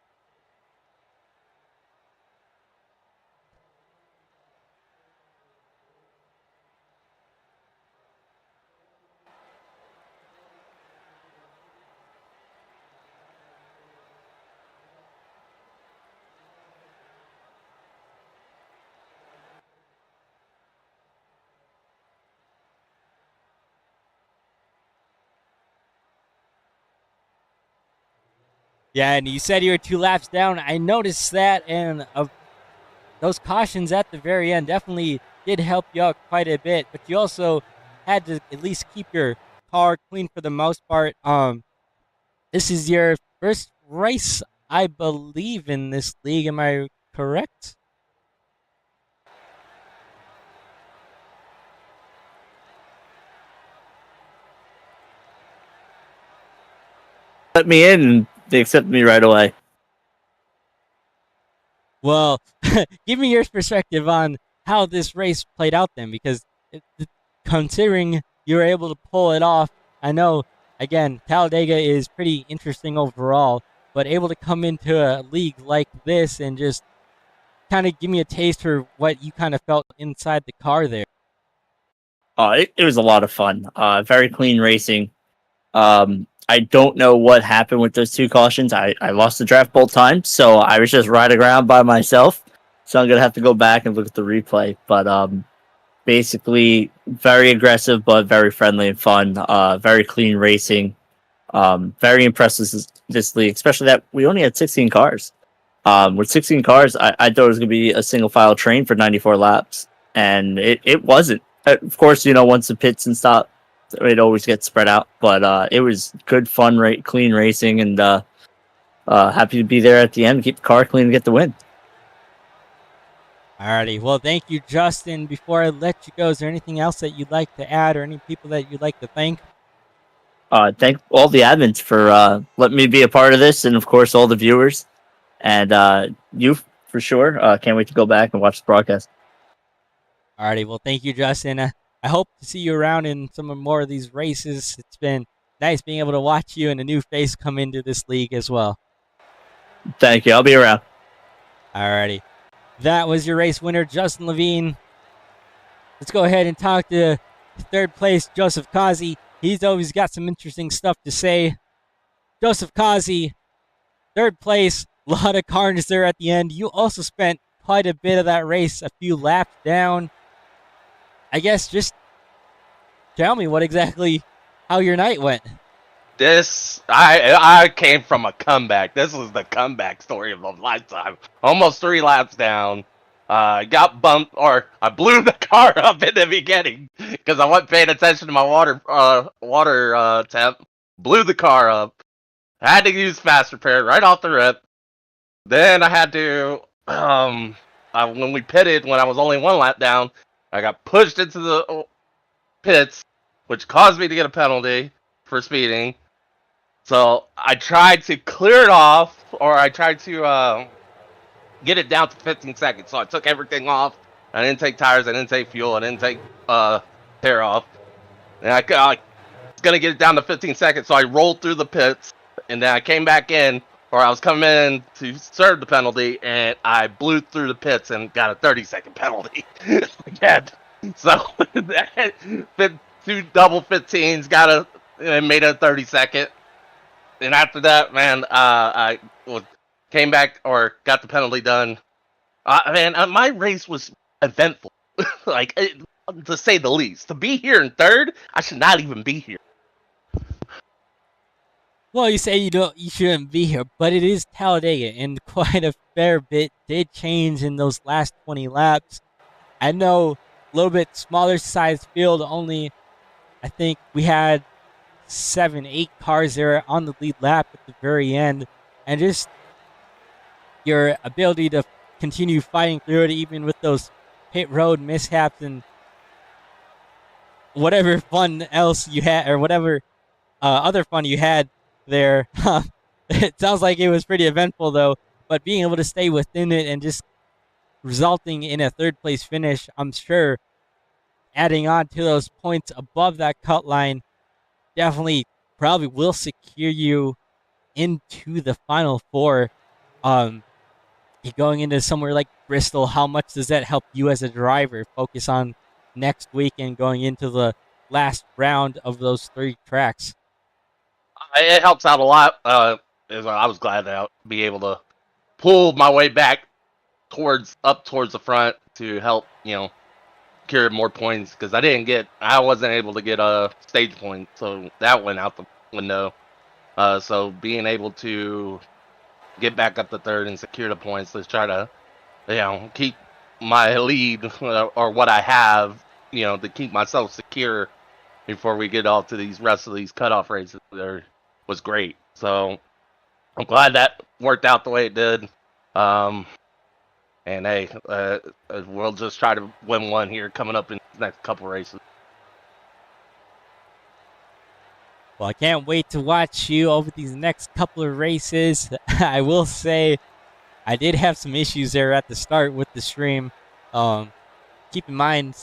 Yeah, and you said you were 2 laps down. I noticed that, and those cautions at the very end definitely did help you out quite a bit. But you also had to at least keep your car clean for the most part. This is your first race, I believe, in this league. Am I correct? Let me in, and they accepted me right away. Well, give me your perspective on how this race played out then, because considering you were able to pull it off, I know, again, Talladega is pretty interesting overall, but able to come into a league like this and just kind of give me a taste for what you kind of felt inside the car there. It was a lot of fun. Very clean racing. I don't know what happened with those two cautions. I lost the draft both times, so I was just riding around by myself. So I'm gonna have to go back and look at the replay. But basically, very aggressive but very friendly and fun. Very clean racing. Very impressed with this league, especially that we only had 16 cars. With 16 cars, I thought it was going to be a single file train for 94 laps, and it wasn't. Of course, once the pits and stop, it always gets spread out. But it was good, fun, clean racing, and happy to be there at the end, keep the car clean, and get the win. Alrighty, well, thank you, Justin. Before I let you go, is there anything else that you'd like to add, or any people that you'd like to thank? Thank all the admins for letting me be a part of this, and of course all the viewers, and you for sure. Can't wait to go back and watch the broadcast. Alrighty, well, thank you, Justin. I hope to see you around in some more of these races. It's been nice being able to watch you and a new face come into this league as well. Thank you. I'll be around. Alrighty. That was your race winner, Justin Levine. Let's go ahead and talk to third place, Joseph Kazi. He's always got some interesting stuff to say. Joseph Kazi, third place, a lot of carnage there at the end. You also spent quite a bit of that race, a few laps down. I guess just tell me how your night went. I came from a comeback. This was the comeback story of a lifetime. Almost 3 laps down. Got bumped, or I blew the car up in the beginning because I wasn't paying attention to my water temp. Blew the car up. Had to use fast repair right off the rip. Then I had to when we pitted, when I was only 1 lap down, I got pushed into the pits, which caused me to get a penalty for speeding. So I tried to clear it off, or I tried to get it down to 15 seconds. So I took everything off. I didn't take tires. I didn't take fuel. I didn't take tear off. And I was gonna get it down to 15 seconds. So I rolled through the pits, and then I came back in, or I was coming in to serve the penalty, and I blew through the pits and got a 30-second penalty again. So that 2 double 15s made a 30-second. And after that, man, I came back, or got the penalty done. My race was eventful, to say the least. To be here in third, I should not even be here. Well, you say you shouldn't be here, but it is Talladega, and quite a fair bit did change in those last 20 laps. I know a little bit smaller size field, only I think we had 7, 8 cars there on the lead lap at the very end, and just your ability to continue fighting through it, even with those pit road mishaps and whatever fun else you had, or whatever other fun you had there. It sounds like it was pretty eventful though, but being able to stay within it and just resulting in a third place finish, I'm sure adding on to those points above that cut line definitely probably will secure you into the final 4. Going into somewhere like Bristol, how much does that help you as a driver focus on next week and going into the last round of those 3 tracks? It helps out a lot. I was glad to be able to pull my way back up towards the front to help, secure more points, because I wasn't able to get a stage point, so that went out the window. So being able to get back up to third and secure the points. Let's try to, keep my lead or what I have, to keep myself secure before we get off to these rest of these cutoff races. There was great. So I'm glad that worked out the way it did. And hey, we'll just try to win one here coming up in the next couple races. Well, I can't wait to watch you over these next couple of races. I will say I did have some issues there at the start with the stream. Keep in mind,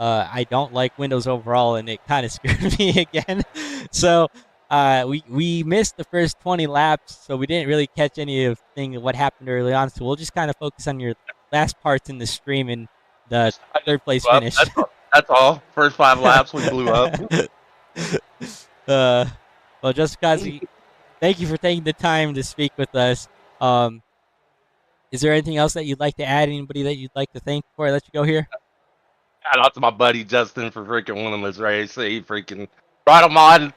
I don't like Windows overall, and it kind of scared me again. So we missed the first 20 laps, so we didn't really catch anything of what happened early on. So we'll just kind of focus on your last parts in the stream and the third place finish. That's all. First 5 laps, we blew up. Well, just because thank you for taking the time to speak with us. Is there anything else that you'd like to add? Anybody that you'd like to thank before I let you go here? Shout out to my buddy Justin for freaking winning this race. He freaking brought him on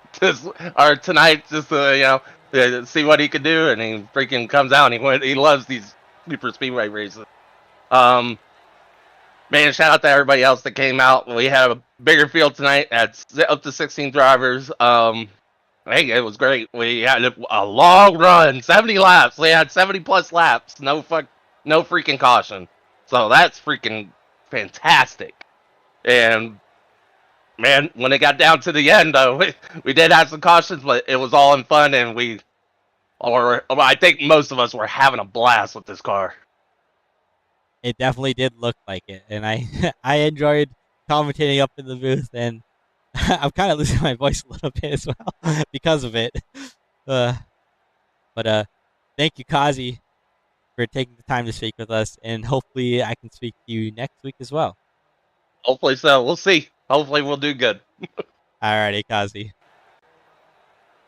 tonight just to see what he could do, and he freaking comes out and he loves these super speedway races. Man, shout out to everybody else that came out. We had a bigger field tonight at up to 16 drivers. Hey, it was great. We had a long run, 70 laps. We had 70 plus laps. No freaking caution. So that's freaking fantastic. And man, when it got down to the end, though, we did have some cautions, but it was all in fun, and I think most of us were having a blast with this car. It definitely did look like it, and I enjoyed commentating up in the booth, and I'm kind of losing my voice a little bit as well because of it. But thank you, Kazi, for taking the time to speak with us, and hopefully I can speak to you next week as well. Hopefully so. We'll see. Hopefully we'll do good. Alrighty, Kazi.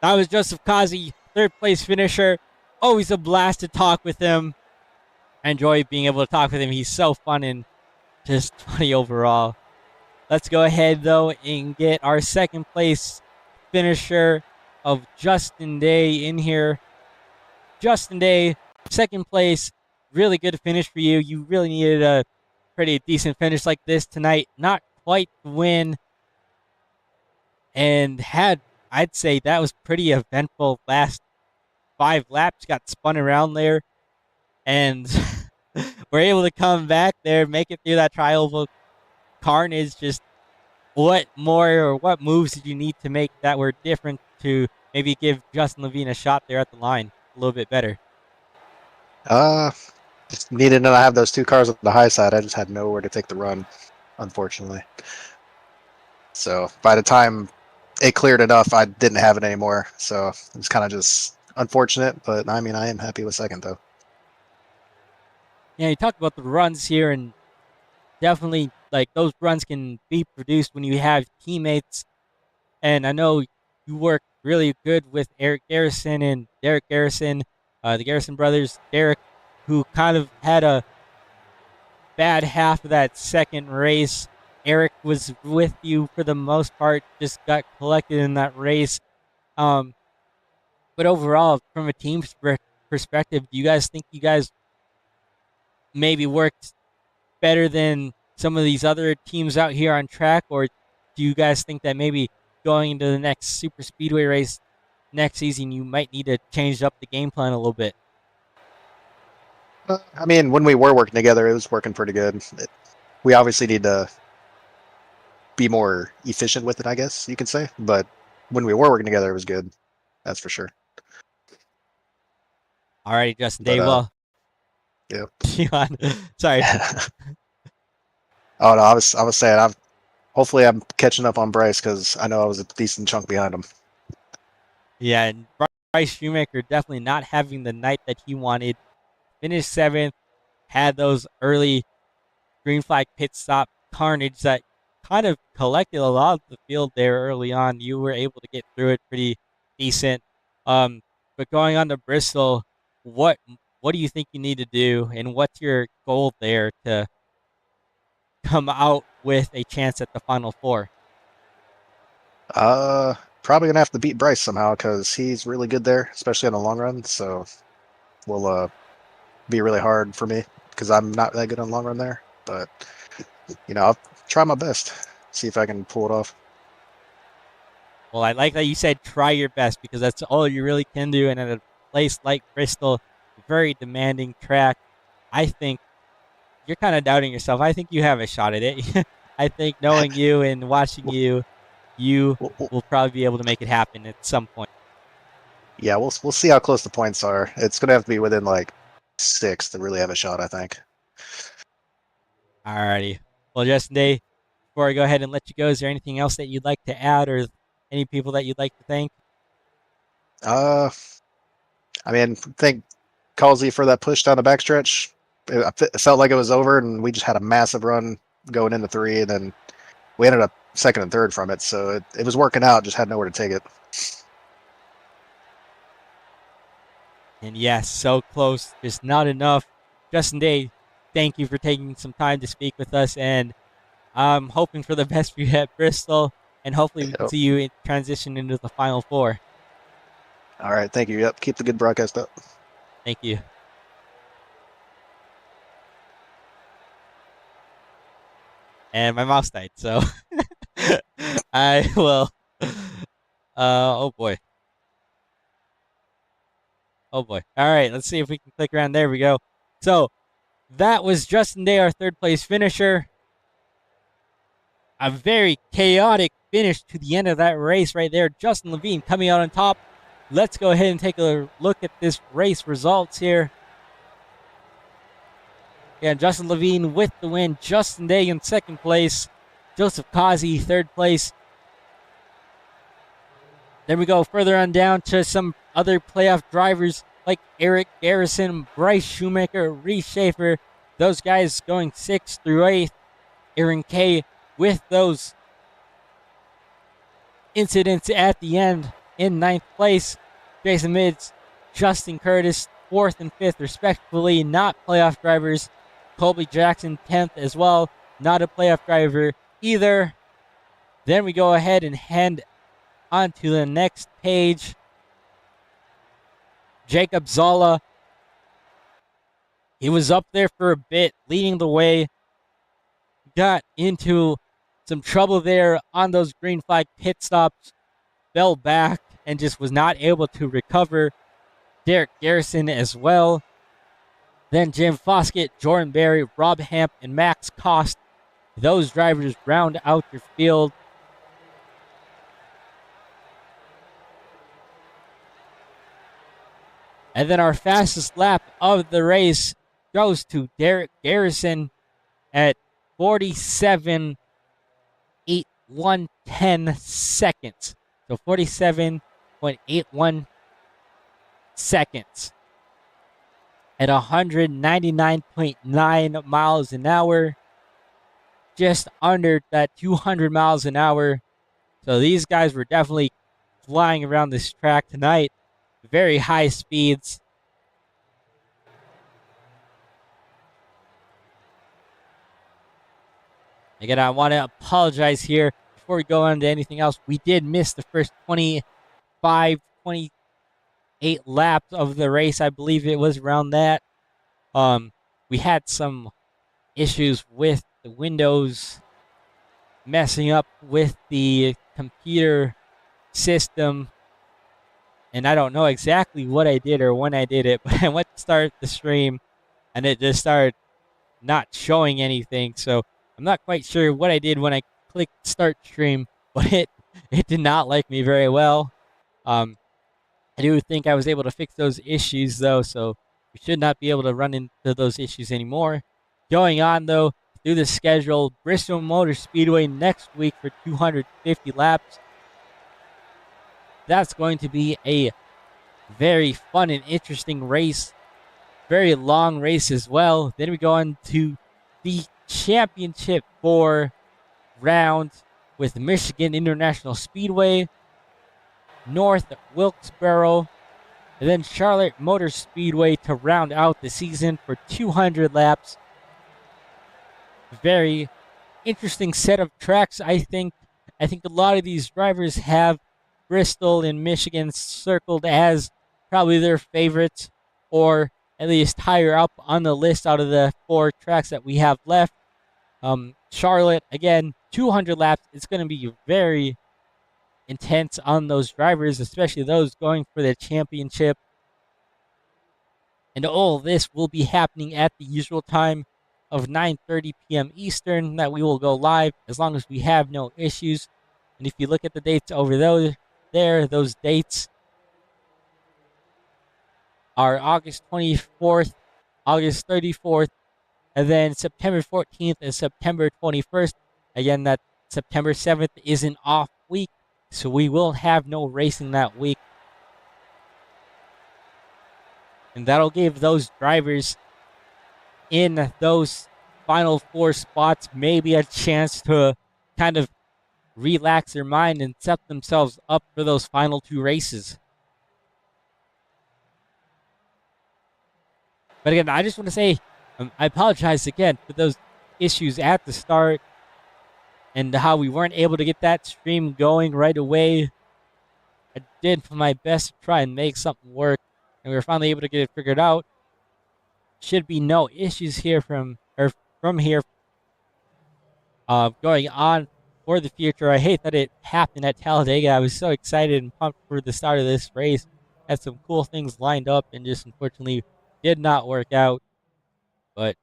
That was Joseph Kazi, third place finisher. Always a blast to talk with him. I enjoy being able to talk with him. He's so fun and just funny overall. Let's go ahead, though, and get our second place finisher of Justin Day in here. Justin Day, second place. Really good finish for you. You really needed a pretty decent finish like this tonight. Not quite the win. And I'd say that was pretty eventful. Last 5 laps got spun around there. And we're able to come back there, make it through that tri-oval carnage. Just what moves did you need to make that were different to maybe give Justin Levine a shot there at the line a little bit better? Just needed to have those 2 cars on the high side. I just had nowhere to take the run, unfortunately. So by the time it cleared enough, I didn't have it anymore. So it was kind of just unfortunate, but I mean, I am happy with second, though. Yeah, you talked about the runs here, and definitely, like, those runs can be produced when you have teammates. And I know you work really good with Eric Garrison and Derek Garrison, the Garrison brothers. Derek, who kind of had a bad half of that second race. Eric was with you for the most part, just got collected in that race. But overall, from a team perspective, do you guys think you guys maybe worked better than some of these other teams out here on track, or do you guys think that maybe going into the next super speedway race next season you might need to change up the game plan a little bit? I mean, when we were working together, it was working pretty good. We obviously need to be more efficient with it, I guess you can say, but when we were working together, it was good. That's for sure. All right, Justin Day. Well, yep. Sorry. Oh no, I was saying hopefully I'm catching up on Bryce because I know I was a decent chunk behind him. Yeah, and Bryce Shoemaker definitely not having the night that he wanted. Finished 7th, had those early green flag pit stop carnage that kind of collected a lot of the field there early on. You were able to get through it pretty decent. But going on to Bristol, what do you think you need to do, and what's your goal there to come out with a chance at the Final Four? Probably gonna have to beat Bryce somehow because he's really good there, especially on the long run. So will be really hard for me because I'm not that good on long run there. But I'll try my best, see if I can pull it off. Well, I like that you said try your best because that's all you really can do. And at a place like Bristol, very demanding track, I think you're kind of doubting yourself. I think you have a shot at it. I think knowing you and watching you will probably be able to make it happen at some point. Yeah, we'll see how close the points are. It's gonna have to be within like 6 to really have a shot, I think. Alrighty. Well, Justin Day, before I go ahead and let you go, is there anything else that you'd like to add or any people that you'd like to thank? I mean, thank Calsey for that push down the backstretch. It felt like it was over, and we just had a massive run going into 3, and then we ended up second and third from it. So it was working out, just had nowhere to take it. And yes, so close, just not enough. Justin Day, thank you for taking some time to speak with us, and I'm hoping for the best for you at Bristol, and hopefully we can see you transition into the Final Four. All right, thank you. Yep, keep the good broadcast up. Thank you. And my mouse died, so I will. Oh boy. Oh boy. All right, let's see if we can click around. There we go. So that was Justin Day, our third place finisher. A very chaotic finish to the end of that race right there. Justin Levine coming out on top. Let's go ahead and take a look at this race results here. Yeah, Justin Levine with the win. Justin Day in second place. Joseph Kazi, third place. Then we go further on down to some other playoff drivers like Eric Garrison, Bryce Shoemaker, Reese Schaefer. Those guys going 6th through 8th. Aaron Kay with those incidents at the end in 9th place. Jason Mids, Justin Curtis, 4th and 5th respectively, not playoff drivers. Colby Jackson, 10th as well, not a playoff driver either. Then we go ahead and hand on to the next page. Jacob Zola, he was up there for a bit, leading the way. Got into some trouble there on those green flag pit stops, fell back, and just was not able to recover. Derek Garrison as well. Then Jim Foskett, Jordan Berry, Rob Hamp, and Max Cost. Those drivers round out your field. And then our fastest lap of the race goes to Derek Garrison at 47.8110 seconds. So 47.81 seconds at 199.9 miles an hour. Just under that 200 miles an hour. So these guys were definitely flying around this track tonight. Very high speeds. Again, I want to apologize here before we go on to anything else. We did miss the first 28 laps of the race. I believe it was around that. We had some issues with the windows messing up with the computer system. And I don't know exactly what I did or when I did it, but I went to start the stream and it just started not showing anything. So I'm not quite sure what I did when I clicked start stream, but it did not like me very well. I do think I was able to fix those issues though, so we should not be able to run into those issues anymore. Going on though, through the schedule, Bristol Motor Speedway next week for 250 laps. That's going to be a very fun and interesting race. Very long race as well. Then we go on to the Championship 4 round with Michigan International Speedway, North Wilkesboro, and then Charlotte Motor Speedway to round out the season for 200 laps. Very interesting set of tracks, I think. I think a lot of these drivers have Bristol and Michigan circled as probably their favorites, or at least higher up on the list out of the 4 tracks that we have left. Charlotte, again, 200 laps. It's going to be very intense on those drivers, especially those going for the championship. And all this will be happening at the usual time of 9:30 p.m. Eastern that we will go live as long as we have no issues. And if you look at the dates over those dates are August 24th, August 34th, and then September 14th and September 21st. Again, that September 7th is an off week, so we will have no racing that week. And that'll give those drivers in those final 4 spots maybe a chance to kind of relax their mind and set themselves up for those final 2 races. But again, I just want to say I apologize again for those issues at the start and how we weren't able to get that stream going right away. I did my best to try and make something work, and we were finally able to get it figured out. Should be no issues here from here going on for the future. I hate that it happened at Talladega. I was so excited and pumped for the start of this race. Had some cool things lined up and just unfortunately did not work out. But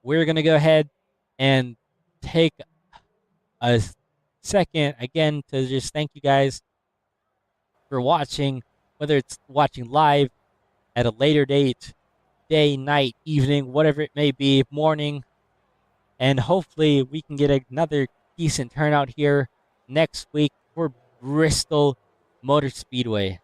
we're going to go ahead and take a second again to just thank you guys for watching, whether it's watching live at a later date, day, night, evening, whatever it may be, morning. And hopefully we can get another decent turnout here next week for Bristol Motor Speedway.